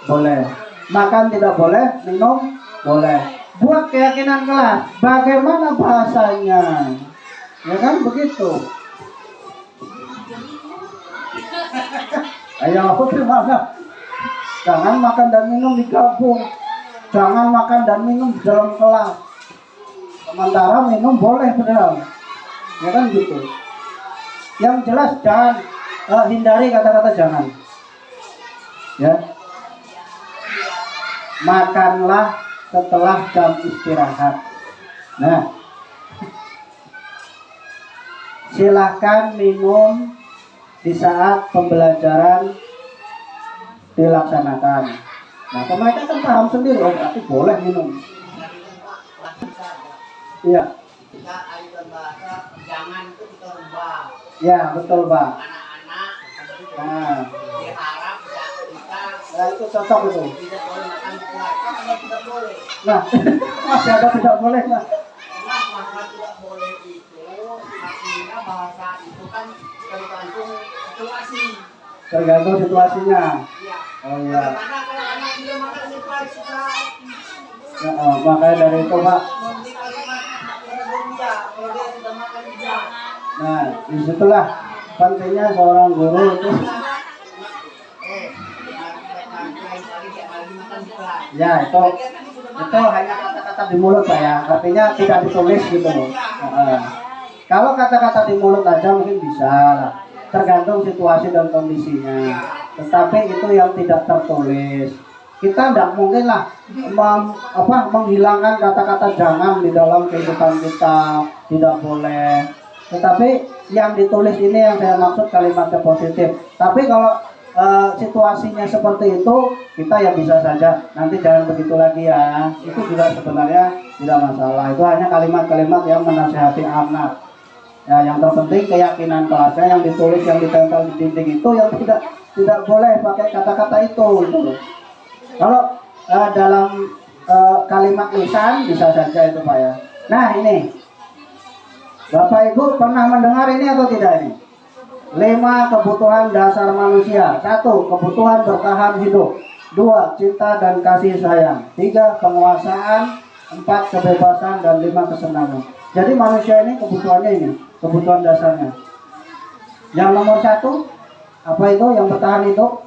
Boleh. Makan tidak boleh, minum boleh. Buat keyakinan kelas, bagaimana bahasanya? Ya kan begitu. Ayo gimana? Jangan makan dan minum digabung. Jangan makan dan minum di dalam kelas. Sementara minum boleh padahal. Ya kan gitu. Yang jelas jangan hindari kata-kata jangan. Ya. Makanlah setelah jam istirahat. Nah, silahkan minum di saat pembelajaran dilaksanakan. Nah, mereka kan paham sendiri, oh berarti boleh minum. Iya. Kita ajukan bahasa jangan itu kita rubah. Ya, betul, Pak. Anak-anak Nah, diharap kita nah itu cocok itu. tidak boleh makan di kelas. Kalau tidak boleh. Nah, masih ada tidak boleh, nah. Karena bahasa tidak boleh itu artinya bahasa itu kan tergantung situasi. Tergantung situasinya. Iya. Oh iya. Karena kalau anak tidak makan di kelas kita Ya, makanya dari itu, Pak. memberi kalimat dia kalau dia sudah makan dia. Nah, disitulah pentingnya seorang guru itu. Ya, itu hanya kata-kata di mulut, Pak ya. Artinya tidak ditulis gitu loh. Kalau kata-kata di mulut aja mungkin bisa lah. Tergantung situasi dan kondisinya. Tetapi itu yang tidak tertulis. Kita tidak mungkin lah menghilangkan kata-kata jangan di dalam kehidupan kita, tidak boleh. Tetapi yang ditulis ini yang saya maksud kalimatnya positif. Tapi kalau situasinya seperti itu, kita ya bisa saja nanti jangan begitu lagi ya. Itu juga sebenarnya tidak masalah. Itu hanya kalimat-kalimat yang menasihati anak. Ya, yang terpenting keyakinan kelasnya yang ditulis, yang ditempel di dinding itu yang tidak boleh pakai kata-kata itu. Gitu. Kalau dalam kalimat lisan bisa saja itu Pak ya. Nah ini, Bapak Ibu pernah mendengar ini atau tidak ini? 5 kebutuhan dasar manusia. 1. Kebutuhan bertahan hidup. 2. Cinta dan kasih sayang. 3. Penguasaan. 4. Kebebasan dan 5. Kesenangan. Jadi manusia ini kebutuhannya ini, kebutuhan dasarnya. Yang nomor 1 apa itu yang bertahan hidup?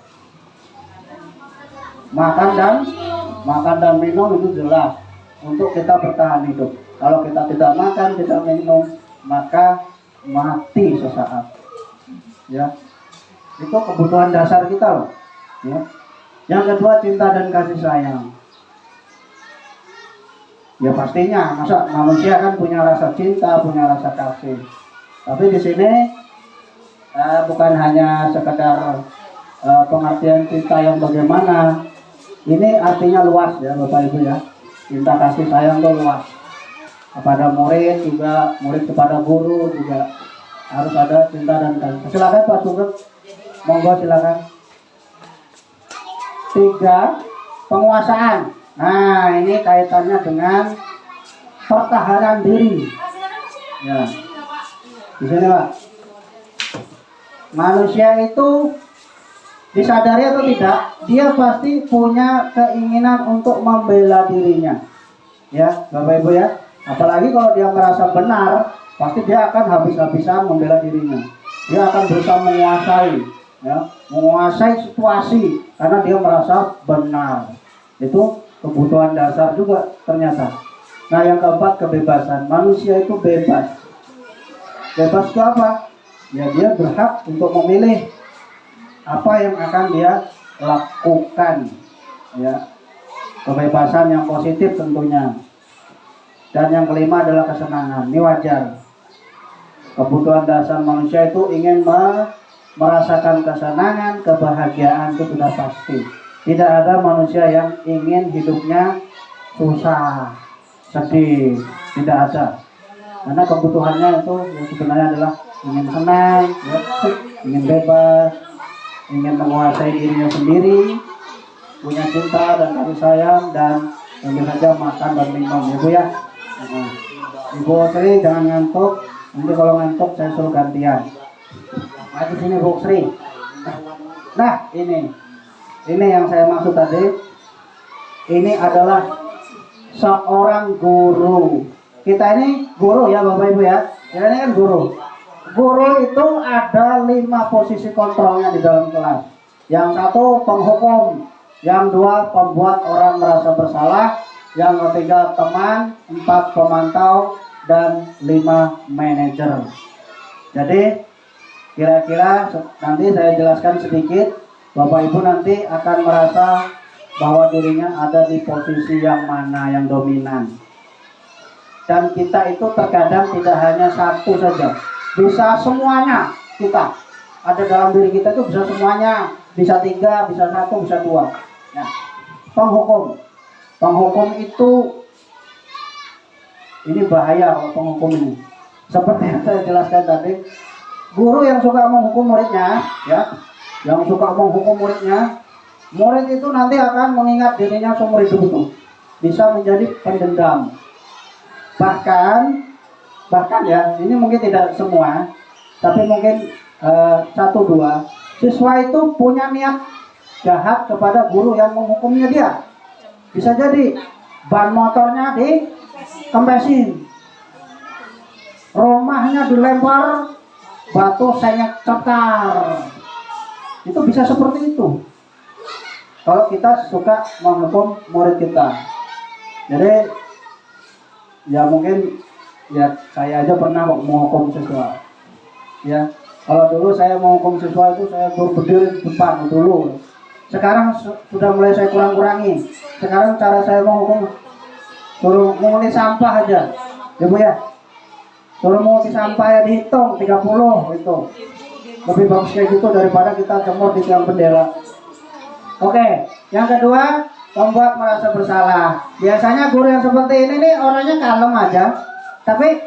Makan dan minum itu jelas untuk kita bertahan hidup. Kalau kita tidak makan, tidak minum, maka mati sesaat. Ya, itu kebutuhan dasar kita loh. Ya. Yang kedua cinta dan kasih sayang. Ya pastinya, masa manusia kan punya rasa cinta, punya rasa kasih. Tapi di sini bukan hanya sekedar pengertian cinta yang bagaimana. Ini artinya luas ya Bapak Ibu ya. Cinta kasih sayang itu luas. Kepada murid juga, murid kepada guru juga harus ada cinta dan kasih. Silakan Pak Sugeng, monggo silakan. 3. Penguasaan. Nah ini kaitannya dengan pertahanan diri. Ya. Di sini Pak. Manusia itu disadari atau tidak, dia pasti punya keinginan untuk membela dirinya. Ya, Bapak Ibu ya. Apalagi kalau dia merasa benar, pasti dia akan habis-habisan membela dirinya. Dia akan berusaha menguasai, ya, menguasai situasi karena dia merasa benar. Itu kebutuhan dasar juga ternyata. Nah, yang keempat, kebebasan. Manusia itu bebas. Bebas itu apa? Ya, dia berhak untuk memilih apa yang akan dia lakukan. Ya, kebebasan yang positif tentunya. Dan yang kelima adalah kesenangan. Ini wajar. Kebutuhan dasar manusia itu ingin merasakan kesenangan, kebahagiaan, itu sudah pasti. Tidak ada manusia yang ingin hidupnya susah, sedih, tidak ada. Karena kebutuhannya itu yang sebenarnya adalah ingin senang, ya, ingin bebas, ingin menguasai dirinya sendiri, punya cinta dan kasih sayang, dan tentu saja makan dan minum, ya Bu ya. Nah, Ibu Sri jangan ngantuk, nanti kalau ngantuk saya suruh gantian. Maju sini Bu Sri. Nah, ini yang saya maksud tadi. Ini adalah seorang guru. Kita ini guru ya Bapak Ibu ya. Kita ini kan guru. Guru itu ada 5 posisi kontrolnya di dalam kelas. Yang satu penghukum, yang dua pembuat orang merasa bersalah, yang ketiga teman, 4 pemantau, dan 5 manajer. Jadi kira-kira nanti saya jelaskan sedikit. Bapak Ibu nanti akan merasa bahwa dirinya ada di posisi yang mana yang dominan. Dan kita itu terkadang tidak hanya satu saja, bisa semuanya kita ada dalam diri kita, itu bisa semuanya, bisa 3, bisa 1, bisa 2. Nah, penghukum itu ini bahaya kalau penghukum ini. Seperti yang saya jelaskan tadi, guru yang suka menghukum muridnya, ya, yang suka menghukum muridnya, murid itu nanti akan mengingat dirinya seumur hidup itu, bisa menjadi pendendam. Bahkan ya, ini mungkin tidak semua, tapi mungkin 1-2 siswa itu punya niat jahat kepada guru yang menghukumnya dia. Bisa jadi ban motornya dikempesin, rumahnya dilempar batu senyek cetar. Itu bisa seperti itu kalau kita suka menghukum murid kita. Jadi ya mungkin ya saya aja pernah menghukum siswa. Ya, kalau dulu saya menghukum siswa itu saya berdiri di depan dulu. Sekarang sudah mulai saya kurang-kurangi. Sekarang cara saya menghukum suruh mengundi sampah aja, ya Bu ya. Suruh mengundi sampah ya dihitung 30 itu. Lebih bagus kayak gitu daripada kita jemur di tiang bendera. Oke, yang kedua, membuat merasa bersalah. Biasanya guru yang seperti ini nih orangnya kalem aja, tapi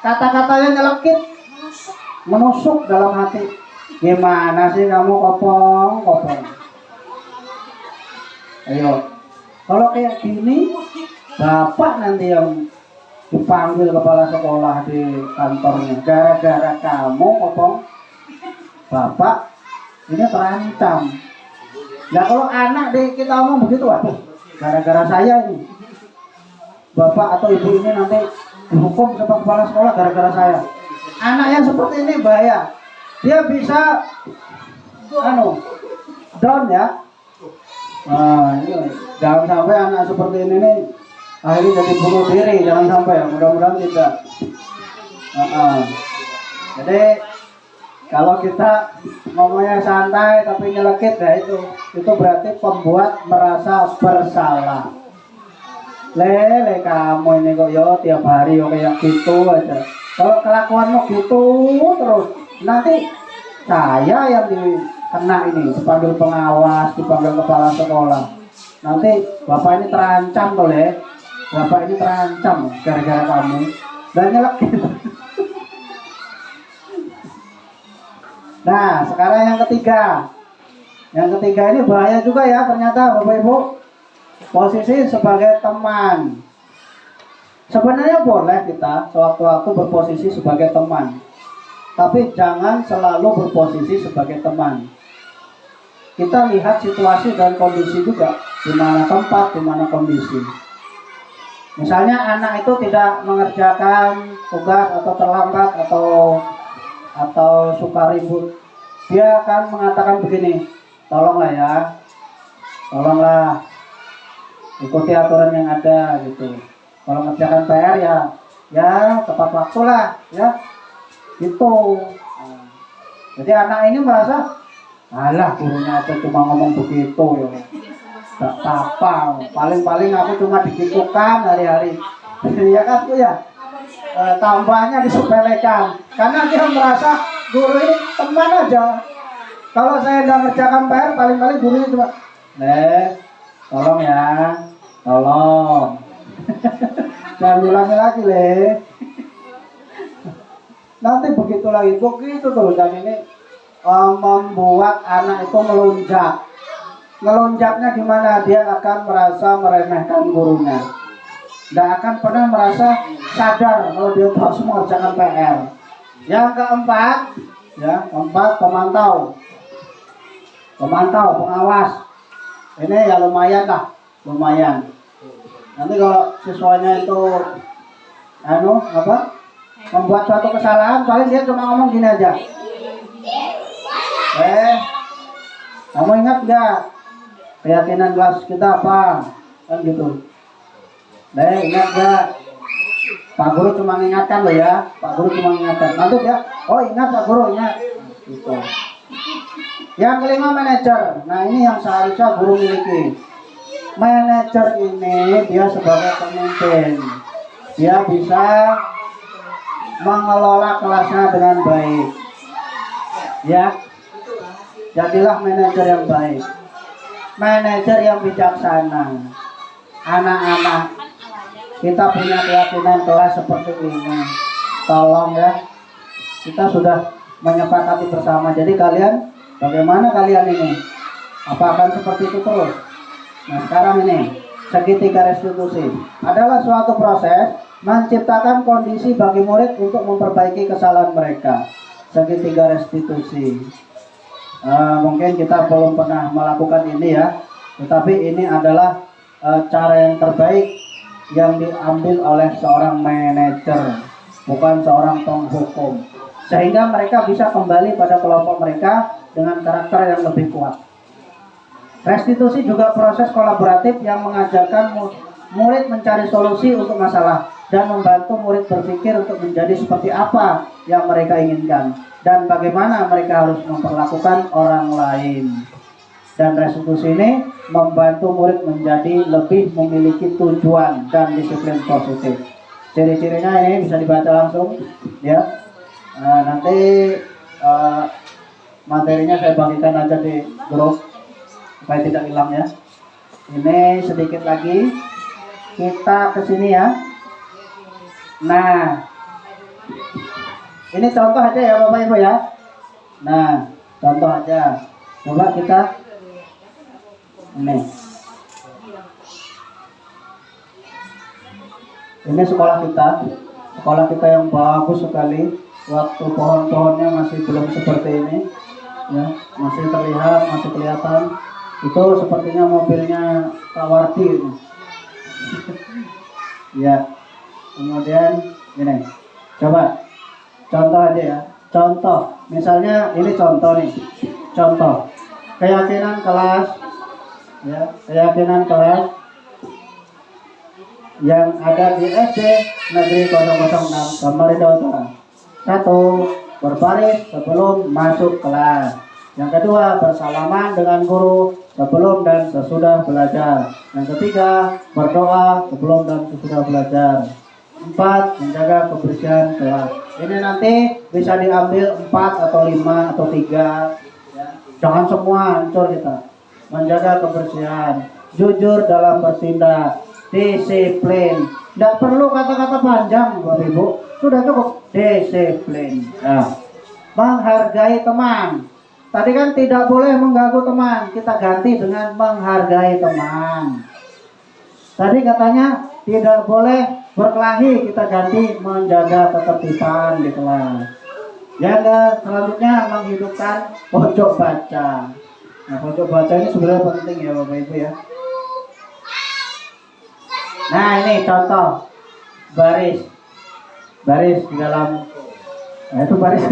kata-katanya nyelekit, menusuk dalam hati. Gimana sih kamu kopong? Ayo, kalau kayak gini, bapak nanti yang dipanggil kepala sekolah di kantornya. Gara-gara kamu kopong, bapak ini terancam. Nah kalau anak kita omong begitu, waduh, gara-gara saya ini, bapak atau ibu ini nanti dihukum sama kepala sekolah gara-gara saya. Anak yang seperti ini bahaya. Dia bisa down ya. Nah, ini jangan sampai anak seperti ini nih akhirnya jadi bunuh diri, jangan sampai ya. Mudah-mudahan tidak. Jadi kalau kita ngomongnya santai tapi nyelekit, ya itu berarti pembuat merasa bersalah. Lele kamu ini kok yo tiap hari yo kayak gitu aja. Kalau kelakuanmu gitu terus, nanti saya yang dikena ini, dipanggil pengawas, dipanggil kepala sekolah. Nanti bapak ini terancam boleh, bapak ini terancam gara-gara kamu dan nyelekit. Nah, sekarang yang ketiga. Yang ketiga ini bahaya juga ya ternyata Bapak Ibu. Posisi sebagai teman. Sebenarnya boleh kita sewaktu-waktu berposisi sebagai teman, tapi jangan selalu berposisi sebagai teman. Kita lihat situasi dan kondisi juga, di mana tempat, di mana kondisi. Misalnya anak itu tidak mengerjakan tugas atau terlambat atau suka ribut, dia akan mengatakan begini, tolonglah ya, tolonglah ikuti aturan yang ada gitu. Kalau mengerjakan PR ya tepat waktu lah ya gitu. Nah, jadi anak ini merasa, alah gurunya aja cuma ngomong begitu ya, gak apa, paling-paling aku cuma digitukan hari-hari. Ya kan tuh ya, tambahnya disepelekan karena dia merasa guru ini teman aja. Kalau saya udah ngerjakan PR, paling-paling gurunya cuma, tolong ya, tolong. Jangan ulangi lagi, nanti begitu lagi, begitu terus. Dan ini membuat anak itu melonjak. Melonjaknya gimana? Dia akan merasa meremehkan gurunya. Tidak akan pernah merasa sadar kalau dia harus mengerjakan PR. Yang keempat, pemantau, pengawas. Ini ya lumayan lah, lumayan. Nanti kalau siswanya itu membuat suatu kesalahan, paling dia cuma ngomong gini aja. Kamu ingat nggak keyakinan kelas kita apa? Kan gitu. Ingat nggak? Pak Guru cuma mengingatkan loh ya. Pak Guru cuma mengingatkan. Nanti dia, oh ingat Pak Guru, ingat. Gitu. Yang kelima, manajer. Nah ini yang seharusnya guru miliki. Manajer ini dia sebagai pemimpin, dia bisa mengelola kelasnya dengan baik. Ya, jadilah manajer yang baik, manajer yang bijaksana. Anak-anak, kita punya keyakinan kelas seperti ini. Tolong ya, kita sudah menyepakati bersama. Jadi kalian, bagaimana kalian ini? Apa akan seperti itu terus? Nah sekarang ini, segitiga restitusi adalah suatu proses menciptakan kondisi bagi murid untuk memperbaiki kesalahan mereka. Segitiga restitusi. Mungkin kita belum pernah melakukan ini ya, tetapi ini adalah cara yang terbaik yang diambil oleh seorang manajer, bukan seorang penghukum, sehingga mereka bisa kembali pada kelompok mereka dengan karakter yang lebih kuat. Restitusi juga proses kolaboratif yang mengajarkan murid mencari solusi untuk masalah dan membantu murid berpikir untuk menjadi seperti apa yang mereka inginkan dan bagaimana mereka harus memperlakukan orang lain. Dan restitusi ini membantu murid menjadi lebih memiliki tujuan dan disiplin positif. Ciri-cirinya ini bisa dibaca langsung ya. Nanti materinya saya bagikan aja di grup supaya tidak hilang ya. Ini sedikit lagi kita ke sini ya. Nah, ini contoh aja ya Bapak Ibu ya. Nah, contoh aja. Coba kita ini sekolah kita yang bagus sekali. Waktu pohon-pohonnya masih belum seperti ini ya, masih terlihat, masih kelihatan. Itu sepertinya mobilnya Pak Wardi ini. Ya. Kemudian ini. Coba contoh aja ya. Contoh. Misalnya ini contoh nih. Contoh. Keyakinan kelas ya, keyakinan kelas yang ada di SD Negeri 006 Samarinda Utara. 1. Berbaris sebelum masuk kelas. Yang kedua, bersalaman dengan guru sebelum dan sesudah belajar. Yang ketiga, berdoa sebelum dan sesudah belajar. 4. Menjaga kebersihan kelas. Ini nanti bisa diambil 4 atau 5 atau 3 ya. Jangan semua hancur kita. Menjaga kebersihan, jujur dalam bertindak, disiplin. Tidak perlu kata-kata panjang Bapak Ibu, sudah cukup disiplin ya. Menghargai teman. Tadi kan tidak boleh mengganggu teman, kita ganti dengan menghargai teman. Tadi katanya tidak boleh berkelahi kita ganti menjaga ketertiban di kelas. Yang selanjutnya menghidupkan pojok baca. Nah, pojok baca ini sebenarnya penting ya Bapak Ibu ya. Nah, ini contoh baris di dalam. Nah, itu baris.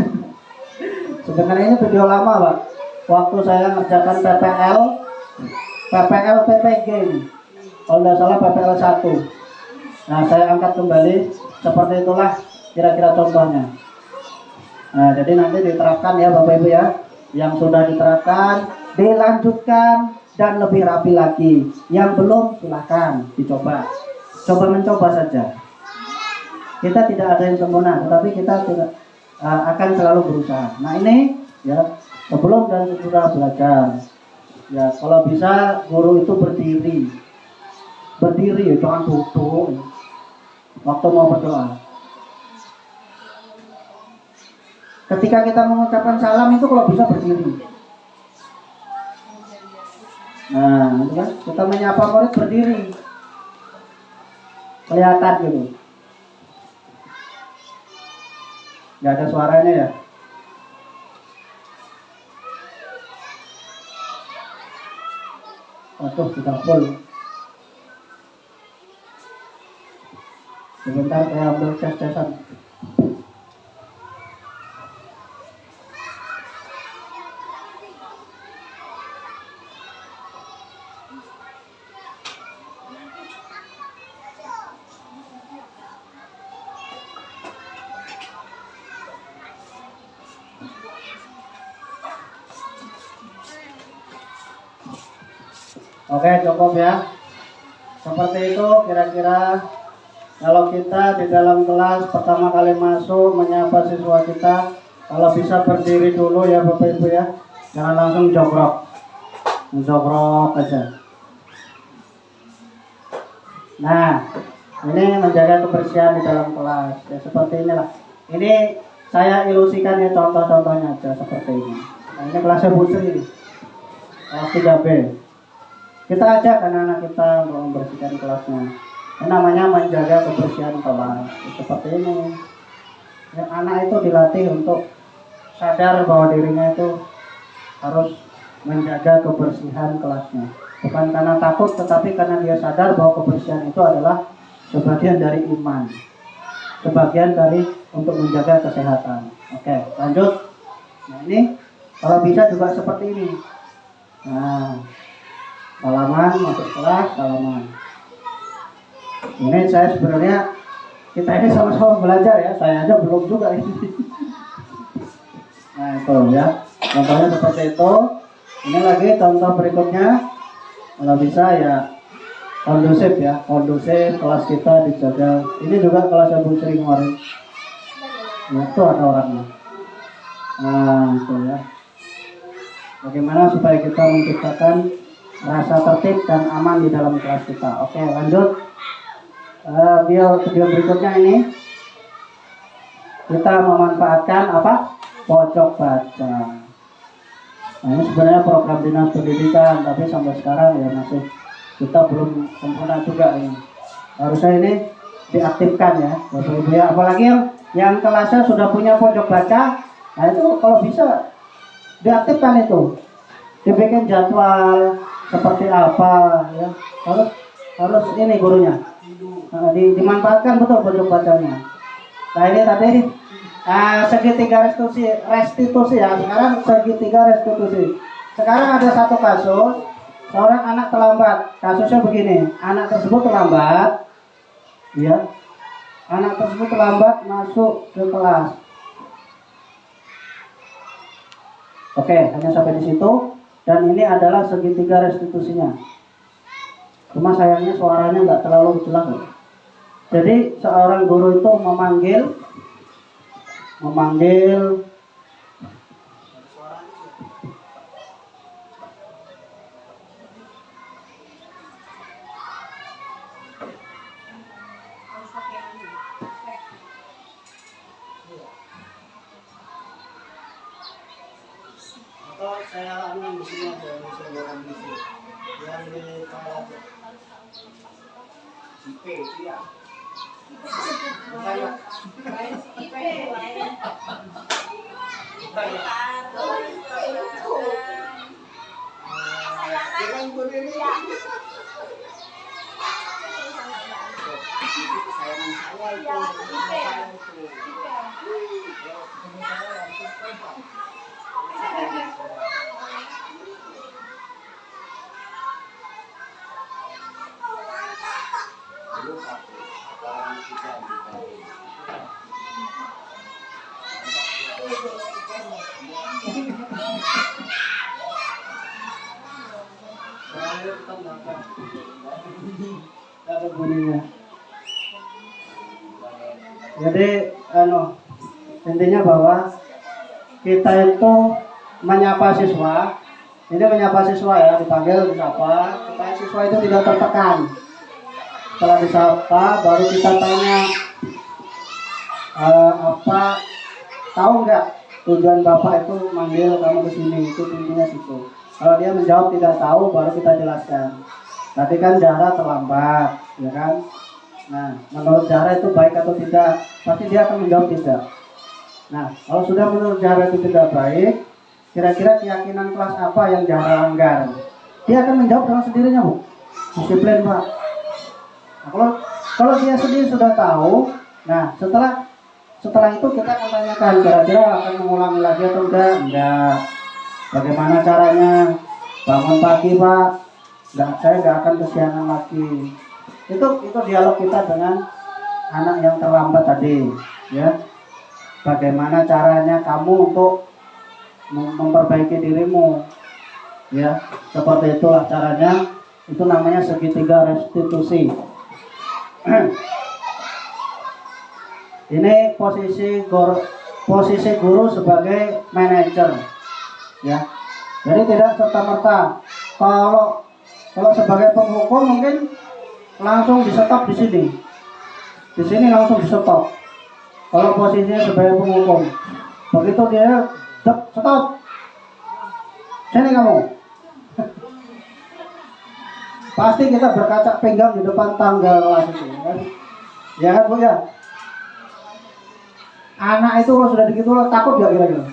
Sebenarnya ini video lama, Pak. Waktu saya ngerjakan PPG ini. Kalau nggak salah PPL 1. Nah, saya angkat kembali. Seperti itulah kira-kira contohnya. Nah, jadi nanti diterapkan ya Bapak Ibu ya. Yang sudah diterapkan, dilanjutkan dan lebih rapi lagi. Yang belum, silakan dicoba. Coba mencoba saja. Kita tidak ada yang sempurna, tetapi kita tidak akan selalu berusaha. Nah, ini ya sebelum dan sesudah belajar. Ya, kalau bisa guru itu berdiri ya, jangan duduk. Waktu mau berdoa. Ketika kita mengucapkan salam itu kalau bisa berdiri. Nah, itu kan kita menyapa murid berdiri. Kelihatan gitu. Nggak ada suaranya ya. Waduh, sudah full. Sebentar saya ambil tes-tesan. Oke, cukup ya. Seperti itu kira-kira kalau kita di dalam kelas pertama kali masuk menyapa siswa kita, kalau bisa berdiri dulu ya Bapak Ibu ya. Jangan langsung jogrok. Jogrok aja. Nah, ini menjaga kebersihan di dalam kelas. Ya seperti inilah. Ini saya ilusikan ya contoh-contohnya aja seperti ini. Nah, ini kelasnya Bu Sri. Kelas 3B. Kita ajak anak-anak kita untuk membersihkan kelasnya. Ini namanya menjaga kebersihan kelas. Seperti ini. Ya, anak itu dilatih untuk sadar bahwa dirinya itu harus menjaga kebersihan kelasnya. Bukan karena takut, tetapi karena dia sadar bahwa kebersihan itu adalah sebagian dari iman. Sebagian dari untuk menjaga kesehatan. Oke, lanjut. Nah, ini kalau bisa juga seperti ini. Nah, salaman masuk kelas, salaman. Ini saya sebenarnya kita ini sama-sama belajar ya. Saya aja belum juga ini. Nah itu ya. Contohnya seperti itu. Ini lagi contoh berikutnya. Kalau bisa ya kondusif ya. Kondusif kelas kita dijaga. Ini juga kelas Bu Sri kemarin. Ya, itu ada orangnya. Nah itu ya. Bagaimana supaya kita menciptakan rasa tertib dan aman di dalam kelas kita. Oke, lanjut. Video berikutnya ini kita memanfaatkan apa? Pojok baca. Nah, ini sebenarnya program dinas pendidikan, tapi sampai sekarang ya masih kita belum sempurna juga ini. Harusnya ini diaktifkan ya, Bapak Ibu ya. Apalagi yang kelasnya sudah punya pojok baca, nah itu kalau bisa diaktifkan itu. Dibikin jadwal seperti apa ya, harus ini gurunya. Nah, dimanfaatkan betul pojok bacanya. Nah ini tadi segitiga restitusi ya. Sekarang segitiga restitusi. Sekarang ada satu kasus, seorang anak terlambat. Kasusnya begini, anak tersebut terlambat, ya. Anak tersebut terlambat masuk ke kelas. Oke, hanya sampai di situ. Dan ini adalah segitiga restitusinya. Cuma sayangnya suaranya nggak terlalu jelas. Jadi seorang guru itu memanggil atau saya di sini aja, saya di sini. Biar di P ya. Jangan berdiri. Kesayangan saya itu. Ada bunyinya. Jadi, intinya bahwa kita itu menyapa siswa. Ini menyapa siswa ya, dipanggil, disapa, supaya siswa itu tidak tertekan. Setelah disapa, baru kita tanya, tahu nggak tujuan Bapak itu manggil kamu ke sini, itu intinya situ. Kalau dia menjawab tidak tahu, baru kita jelaskan. Tadi kan Zahra terlambat, ya kan? Nah, menurut Zahra itu baik atau tidak? Pasti dia akan menjawab tidak. Nah, kalau sudah menurut Zahra itu tidak baik, kira-kira keyakinan kelas apa yang Zahra langgar? Dia akan menjawab dengan sendirinya, Bu. Disiplin, Pak. Nah, kalau dia sendiri sudah tahu, nah setelah itu kita akan tanyakan, kira-kira akan mengulangi lagi atau enggak? Enggak. Bagaimana caranya? Bangun pagi, Pak. Saya enggak akan kesiangan lagi. Itu dialog kita dengan anak yang terlambat tadi, ya. Bagaimana caranya kamu untuk memperbaiki dirimu, ya. Seperti itulah caranya. Itu namanya segitiga restitusi. Ini posisi guru sebagai manajer, ya. Jadi tidak serta-merta kalau sebagai penghukum mungkin langsung di stop di sini. Di sini langsung di stop. Kalau posisinya sebagai penghukum, begitu dia stop. Sini kamu. Pasti kita berkacak pinggang di depan tangga kelas itu, kan? Ya kan, Bu ya? Anak itu kalau sudah begitu takut gak kira-kira?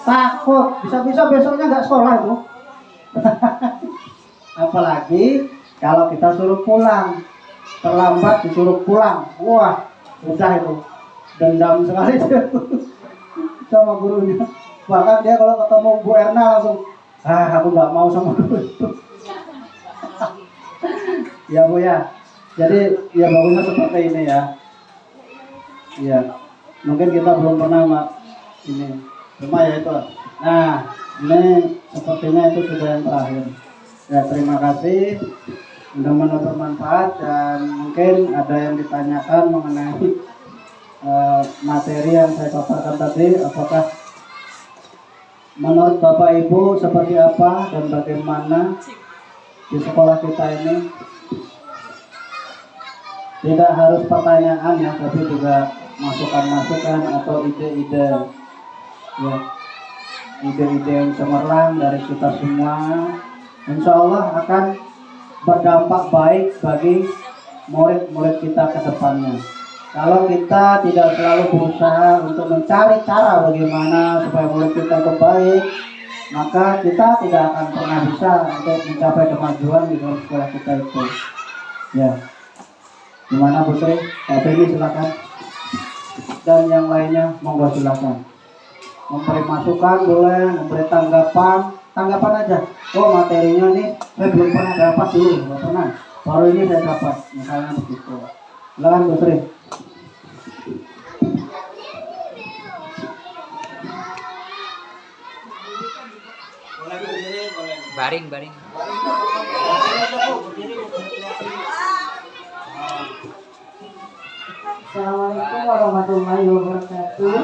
Takut, bisa-bisa besoknya nggak sekolah itu. Apalagi kalau kita suruh pulang, terlambat disuruh pulang, wah, udah itu dendam sekali sama gurunya. Bahkan dia kalau ketemu Bu Erna langsung, aku nggak mau sama guru itu. Ya Bu ya, jadi ya bagusnya seperti ini ya. Ya, mungkin kita belum pernah ini, cuma ya itu. Nah, ini sepertinya itu sudah yang terakhir. Ya, terima kasih, mudah-mudahan bermanfaat dan mungkin ada yang ditanyakan mengenai materi yang saya paparkan tadi. Apakah menurut Bapak Ibu seperti apa dan bagaimana di sekolah kita ini? Tidak harus pertanyaan ya, tapi juga masukan-masukan atau ide-ide, ya, ide-ide yang cemerlang dari kita semua, insya Allah akan berdampak baik bagi murid-murid kita ke depannya. Kalau kita tidak selalu berusaha untuk mencari cara bagaimana supaya murid kita itu baik, maka kita tidak akan pernah bisa untuk mencapai kemajuan di dalam sekolah kita itu. Ya, gimana Bu Sri? Pak Beni silakan. Dan yang lainnya monggo silakan. Memberi masukan boleh, memberi tanggapan aja. Oh materinya nih saya belum pernah dapat dulu, belum pernah. Baru ini saya dapat, misalnya begitu. Silakan Bu Sri. Baring. Assalamualaikum warahmatullahi wabarakatuh.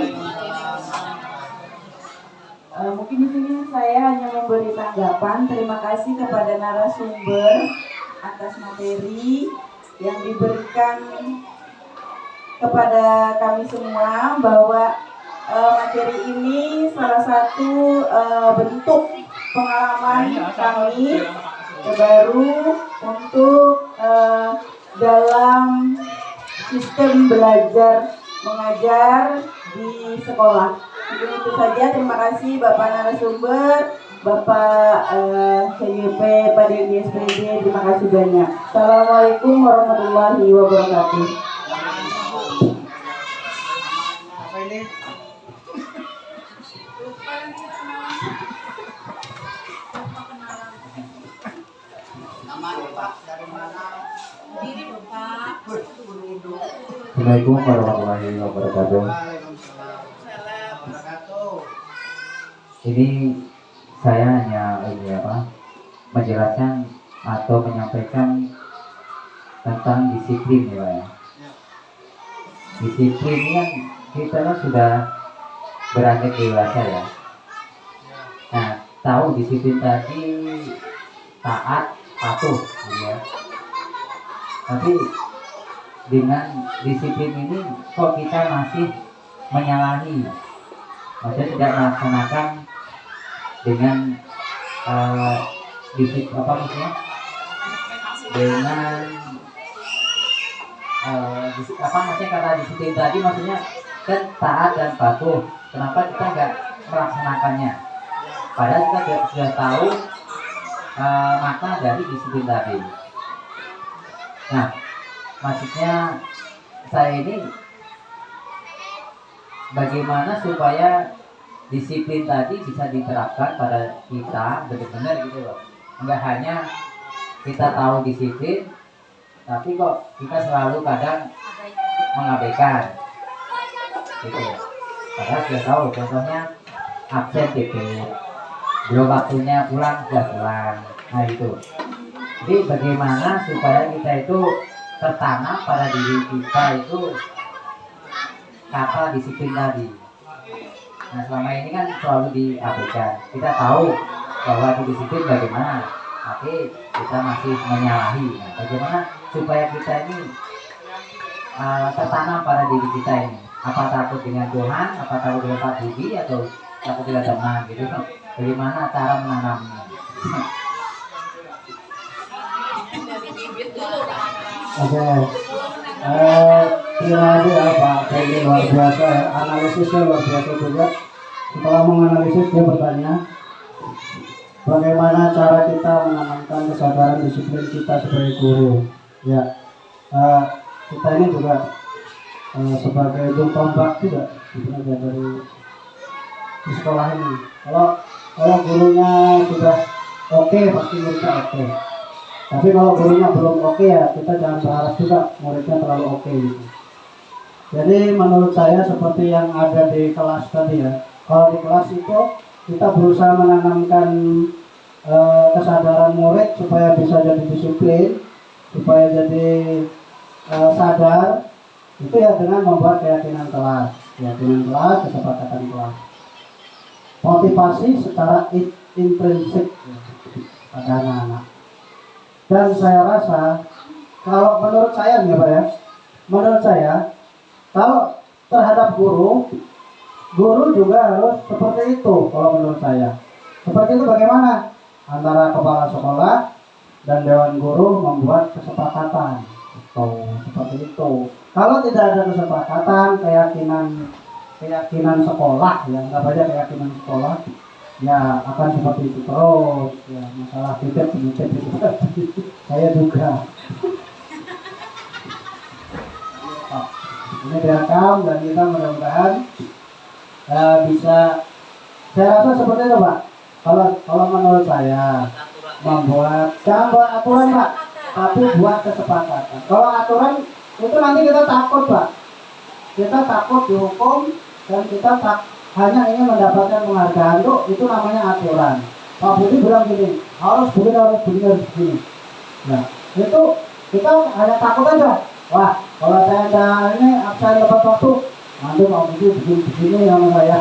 Mungkin di sini saya hanya memberi tanggapan. Terima kasih kepada narasumber atas materi yang diberikan kepada kami semua, bahwa materi ini salah satu bentuk pengalaman kami baru untuk dalam sistem belajar mengajar di sekolah. Mungkin itu saja. Terima kasih Bapak narasumber, Bapak CYP, Pak Dirjen SPD. Terima kasih banyak. Assalamualaikum warahmatullahi wabarakatuh. Apa ini? Namanya Pak dari mana? Diri dong Pak. Assalamualaikum warahmatullahi wabarakatuh. Waalaikumsalam wabarakatuh. Ini saya hanya menjelaskan atau menyampaikan tentang disiplin ya Pak ya. Disiplin ini kan kita kan sudah beranjak dewasa ya. Nah, tahu disiplin tadi taat, patuh gitu ya. Tapi dengan disiplin ini kok kita masih menyalahi, maksudnya tidak melaksanakan dengan disiplin apa maksudnya dengan maksudnya kata disiplin tadi maksudnya kan taat dan patuh, kenapa kita nggak melaksanakannya padahal kita sudah tahu makna dari disiplin tadi. Nah, maksudnya saya ini bagaimana supaya disiplin tadi bisa diterapkan pada kita benar-benar gitu loh. Enggak hanya kita tahu disiplin, tapi kok kita selalu kadang mengabaikan gitu. Padahal sudah tahu, contohnya absen gitu, belum waktunya pulang sudah pulang. Nah itu. Jadi bagaimana supaya kita itu tertanam pada diri kita itu kata disiplin tadi. Nah selama ini kan selalu diabaikan. Kita tahu bahwa itu disiplin bagaimana, tapi kita masih menyalahi. Nah, bagaimana supaya kita ini tertanam pada diri kita ini? Apa takut dengan Tuhan? Apa takut dengan Pak Budi? Atau takut dengan teman gitu? Bagaimana cara menanamnya? Oke. Terima kasih ya Pak Teddy, luar biasa ya. Analisisnya luar biasa juga. Setelah menganalisis dia bertanya, bagaimana cara kita menanamkan kesadaran disiplin kita sebagai guru? Ya, kita ini juga sebagai ujung tombak juga sebenarnya dari di sekolah ini. Kalau gurunya sudah oke, pasti muridnya oke. Tapi kalau gurunya belum oke ya kita jangan berharap juga muridnya terlalu oke gitu. Jadi menurut saya seperti yang ada di kelas tadi ya. Kalau di kelas itu kita berusaha menanamkan kesadaran murid supaya bisa jadi disiplin, supaya jadi sadar, itu ya dengan membuat keyakinan kelas, kesepakatan kelas. Motivasi secara intrinsik pada anak-anak. Dan saya rasa kalau menurut saya nih Pak ya, menurut saya kalau terhadap guru juga harus seperti itu kalau menurut saya. Seperti itu bagaimana? Antara kepala sekolah dan dewan guru membuat kesepakatan. Seperti itu. Kalau tidak ada kesepakatan, keyakinan sekolah ya, nggak banyak keyakinan sekolah, ya akan seperti itu terus ya. Masalah titip penitip itu saya juga ini direkam dan kita mudah-mudahan bisa, saya rasa seperti itu Pak. Kalau menurut saya membuat, jangan buat aturan Pak, tapi buat kesepakatan. Kalau aturan itu nanti kita takut Pak, kita takut dihukum dan kita hanya ingin mendapatkan penghargaan. Itu namanya aturan. Pak Budi bilang gini, harus begini. Nah, itu kita hanya takut aja. Wah, kalau saya ada ini absen tepat waktu, nanti Pak Budi begini sama saya.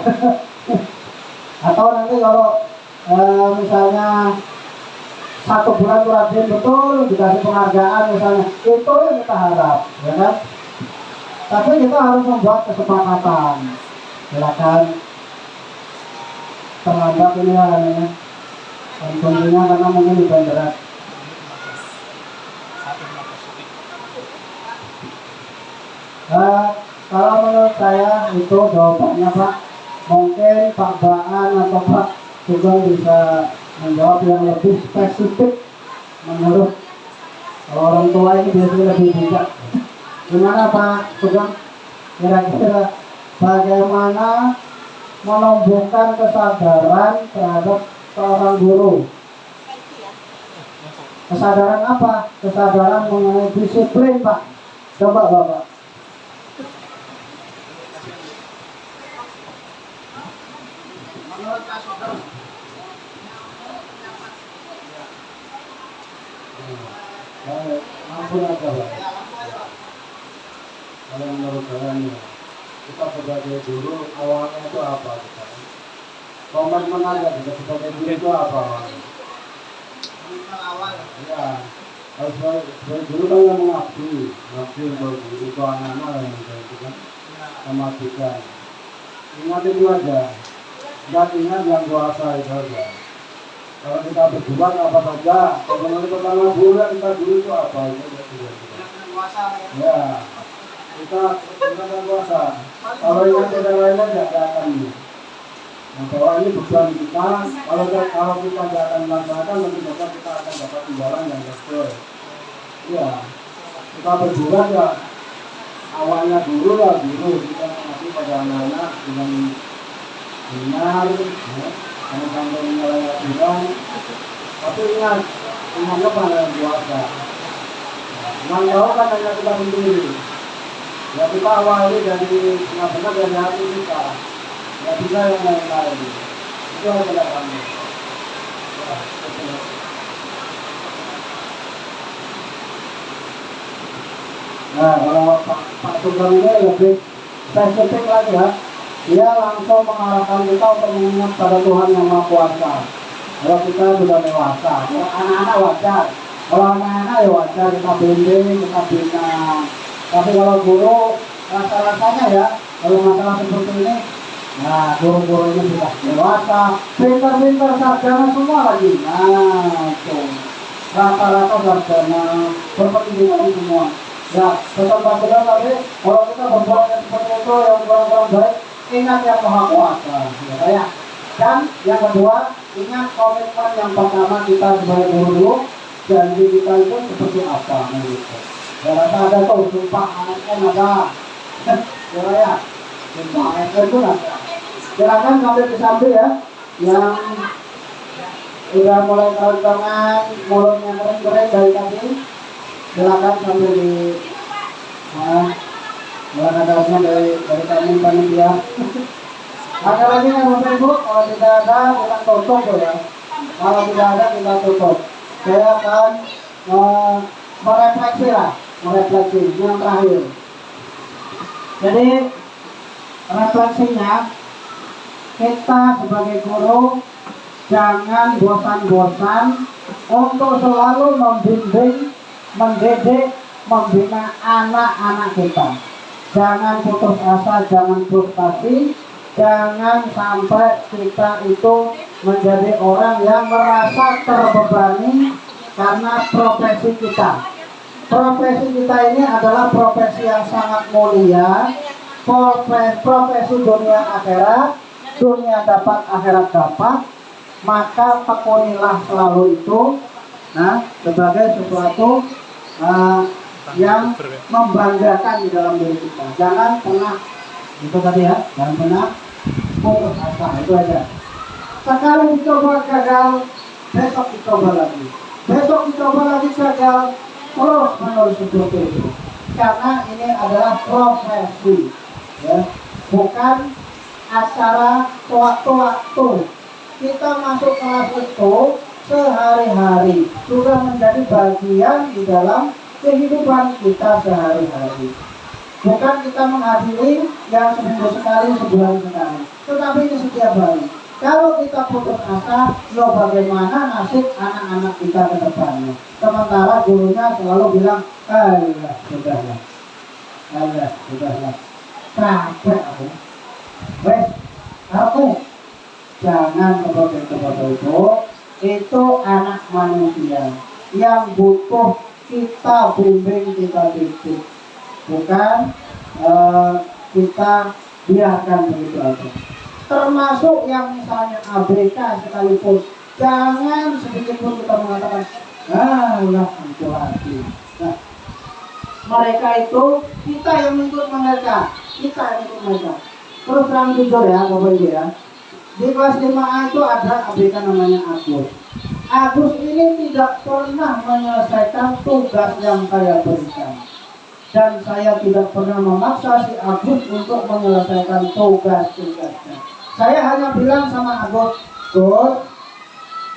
Atau nanti kalau misalnya 1 bulan rajin betul dikasih penghargaan misalnya, itu yang kita harap, ya kan? Tapi kita harus membuat kesepakatan. Silakan terlambat ini ya, dan tentunya karena mungkin lebih berat. Kalau menurut saya itu jawabannya Pak. Mungkin Pak Baan atau Pak Sugeng bisa menjawab yang lebih spesifik menurut orang tua ini biasanya lebih bijak. Gimana Pak Sugeng? Kira-kira bagaimana menumbuhkan kesadaran terhadap seorang guru? Kesadaran apa? Kesadaran mengenai disiplin Pak. Coba Bapak. Menurut Pak Sugeng. Ampun aja Pak. Kalau menurut saya nih, kita sebagai guru awalnya itu apa kita? Komitmen aja kita sebagai guru itu apa awalnya? Awal. Ya. Kalau sebagai guru kan yang mengabdi untuk guru itu anak-anak yang itu kan mematikan. Ingat itu aja. Dan ingat yang kuasa itu aja. Kalau kita berbuat apa saja, kalau pertama guru kita dulu itu apa itu ya. Kita akan kuasa. Kalau ingat kita lainnya tidak akan. Nah, bahwa ini beban kita. Kalau kita tidak akan melaksanakan, tentu saja kita akan dapat imbalan yang sesuai. Ya, kita berbuat ya. Awalnya guru lah guru kita ngasih pada anak-anak dengan benar, jangan sampai menyalahi aturan. Tapi ingatnya pada kuasa. Yang tahu kan hanya kita sendiri. Ya kita awali dari benar-benar dari hati kita. Ya bisa yang lain-lain. Itu adalah kami. Nah kalau Pak Sugeng ini lebih spesifik lagi ya. Dia langsung mengarahkan kita untuk mengingat pada Tuhan yang Maha Kuasa. Kalau kita sudah dewasa, kalau anak-anak wajar. Kalau anak-anak ya wajar kita bimbing, kita bina. Tapi kalau guru rasa-rasanya ya, kalau masalah seperti ini, nah guru-guru ini sudah dewasa, pintar-pintar sarjana semua lagi. Nah itu rata-rata sarjana berpendidikan semua. Ya tetap benar tapi kalau kita berbuat seperti itu yang kurang-kurang baik, ingat yang Maha Kuasa. Ya. Dan yang kedua, ingat komitmen yang pertama kita sebagai guru dulu. Janji kita itu seperti apa gitu. Ya rasa ada tuh sumpah ASN ada. Ya, sumpah ASN itu ada. Silakan sambil disambil ya. Yang udah mulai keroncongan, mulutnya kering-kering dari tadi. Silakan sambil di mulai dari kami panitia. Ada lagi yang Bapak Ibu, kalau tidak ada kita tutup ya. Kalau tidak ada kita tutup. Saya akan merefleksi yang terakhir. Jadi refleksinya kita sebagai guru jangan bosan-bosan untuk selalu membimbing, mendidik, membina anak-anak kita. Jangan putus asa, jangan frustasi, jangan sampai kita itu menjadi orang yang merasa terbebani karena profesi kita. Profesi kita ini adalah profesi yang sangat mulia, profesi dunia akhirat, dunia dapat akhirat dapat, maka tekunilah selalu itu sebagai sesuatu yang membanggakan di dalam diri kita. Jangan pernah itu tadi ya, jangan pernah putus asa, itu aja. Sekali dicoba gagal, besok dicoba lagi. Besok dicoba lagi gagal, terus menerus seperti itu. Karena ini adalah profesi, ya, bukan acara waktu-waktu. Kita masuk kelas itu sehari-hari, sudah menjadi bagian di dalam kehidupan kita sehari-hari. Bukan kita menghadiri yang seminggu sekali, sebulan sekali, tetapi ini setiap hari. Kalau kita putus asa, bagaimana nasib anak-anak kita ke depannya? Sementara gurunya selalu bilang, sudahlah, capek aku. Aku jangan seperti itu anak manusia yang butuh kita bimbing, kita didik. Bukan kita biarkan begitu aja. Termasuk yang misalnya ABK sekalipun, jangan sedikit pun kita mengatakan, lah itu lagi. Nah, mereka itu kita yang menuntut mereka, Terus terang jujur ya, Bapak Ibu ya. Di kelas 5A itu ada ABK namanya Agus. Agus ini tidak pernah menyelesaikan tugas yang saya berikan. Dan saya tidak pernah memaksa si Agus untuk menyelesaikan tugas-tugasnya. Saya hanya bilang sama Agus, Gus,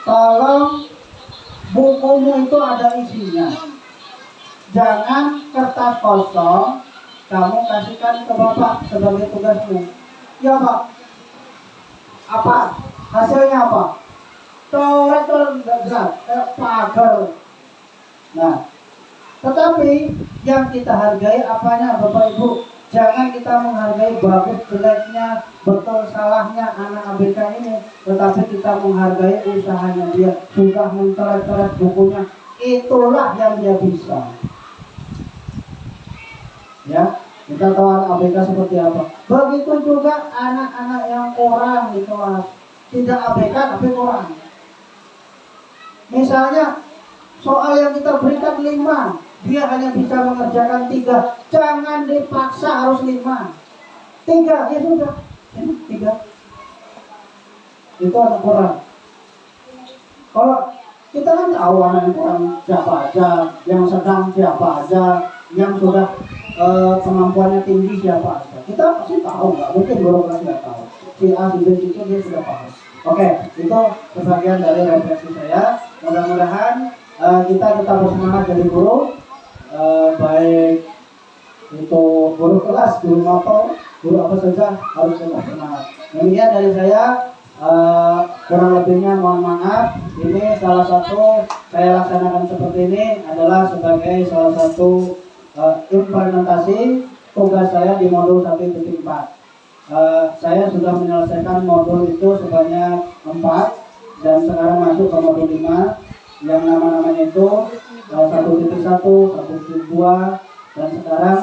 tolong bukumu itu ada isinya. Jangan kertas kosong kamu kasihkan ke Bapak sebagai tugasmu. Ya Pak. Apa? Hasilnya apa? Coret-coret enggak jelas, pagar. Nah, tetapi yang kita hargai apanya Bapak Ibu? Jangan kita menghargai bagus jeleknya, betul salahnya anak ABK ini, tetapi kita menghargai usahanya dia. Sudah mencoret-coret bukunya, itulah yang dia bisa. Ya, kita tahu anak ABK seperti apa. Begitu juga anak-anak yang kurang di kelas, tidak ABK tapi kurang. Misalnya soal yang kita berikan 5, dia hanya bisa mengerjakan 3. Jangan dipaksa harus 5. 3, ya sudah. 3. Itu anak kurang. Kalau kita kan tahu anak yang kurang siapa aja, yang sedang siapa aja, yang sudah kemampuannya tinggi siapa aja. Kita pasti tahu, nggak mungkin guru kelas nggak tahu. Si A, si B, si C dia sudah paham. Oke, itu sebagian dari refleksi saya. Mudah-mudahan kita tetap bersemangat jadi guru, baik itu guru kelas, guru motor, guru apa saja harus tetap semangat. Demikian dari saya, kurang lebihnya mohon maaf. Ini salah satu saya laksanakan seperti ini adalah sebagai salah satu implementasi tugas saya di modul 1.4. Saya sudah menyelesaikan modul itu sebanyak 4 dan sekarang masuk ke modul 5 yang nama-namanya itu 1.1, 1.2 dan sekarang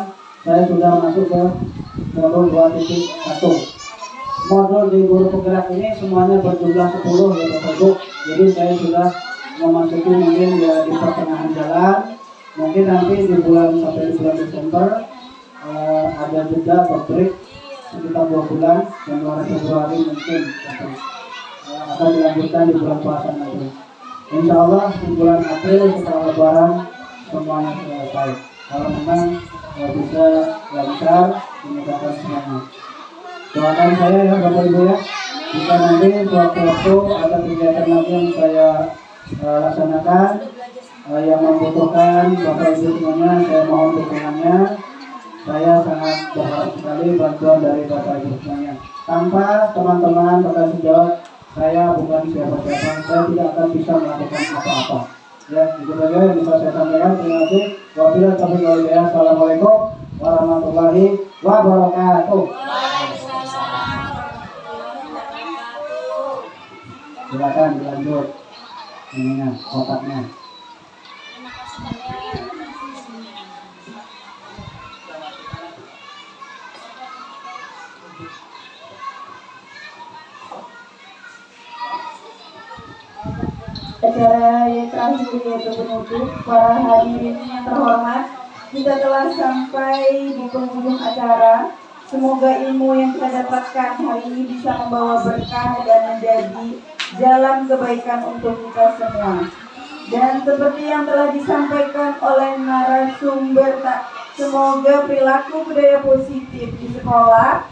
saya sudah masuk ke modul 2.1. Modul di guru penggerak ini semuanya berjumlah 10 ya Bapak Ibu. Jadi saya sudah memasuki mungkin ya di pertengahan jalan. Mungkin nanti di bulan sampai di bulan Desember ada juga break sekitar 2 bulan, Januari Februari mungkin akan dilanjutkan di bulan puasa nanti. Insya Allah di bulan April setelah Lebaran semuanya selesai. Kalau memang bisa lancar, dimudahkan semuanya. Doakan saya ya Bapak Ibu ya. Jika nanti suatu-waktu ada kegiatan lagi yang saya laksanakan yang membutuhkan Bapak Ibu semuanya, saya mohon dukungannya. Saya sangat berharap sekali bantuan dari Bapak Ibu semuanya. Tanpa teman-teman rekan sejawat, saya bukan siapa-siapa. Saya tidak akan bisa melakukan apa-apa. Ya, itu saja yang bisa saya sampaikan. Terima kasih. Wabillahi taufiq wal hidayah. Assalamualaikum warahmatullahi wabarakatuh. Silakan dilanjut. Ininya kotaknya. Acara yang terakhir yaitu penutup. Para hadirin yang terhormat, kita telah sampai di penghujung acara. Semoga ilmu yang kita dapatkan hari ini bisa membawa berkah dan menjadi jalan kebaikan untuk kita semua. Dan seperti yang telah disampaikan oleh narasumber, semoga perilaku budaya positif di sekolah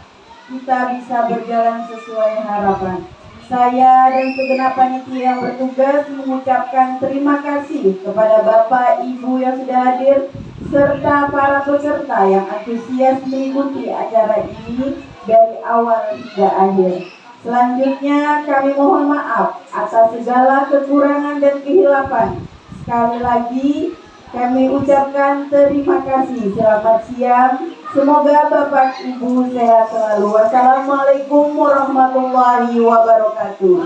kita bisa berjalan sesuai harapan. Saya dan segenap panitia yang bertugas mengucapkan terima kasih kepada Bapak Ibu yang sudah hadir serta para peserta yang antusias mengikuti acara ini dari awal hingga akhir. Selanjutnya kami mohon maaf atas segala kekurangan dan kehilapan. Sekali lagi kami ucapkan terima kasih. Selamat siang. Semoga Bapak Ibu sehat selalu. Wassalamualaikum warahmatullahi wabarakatuh.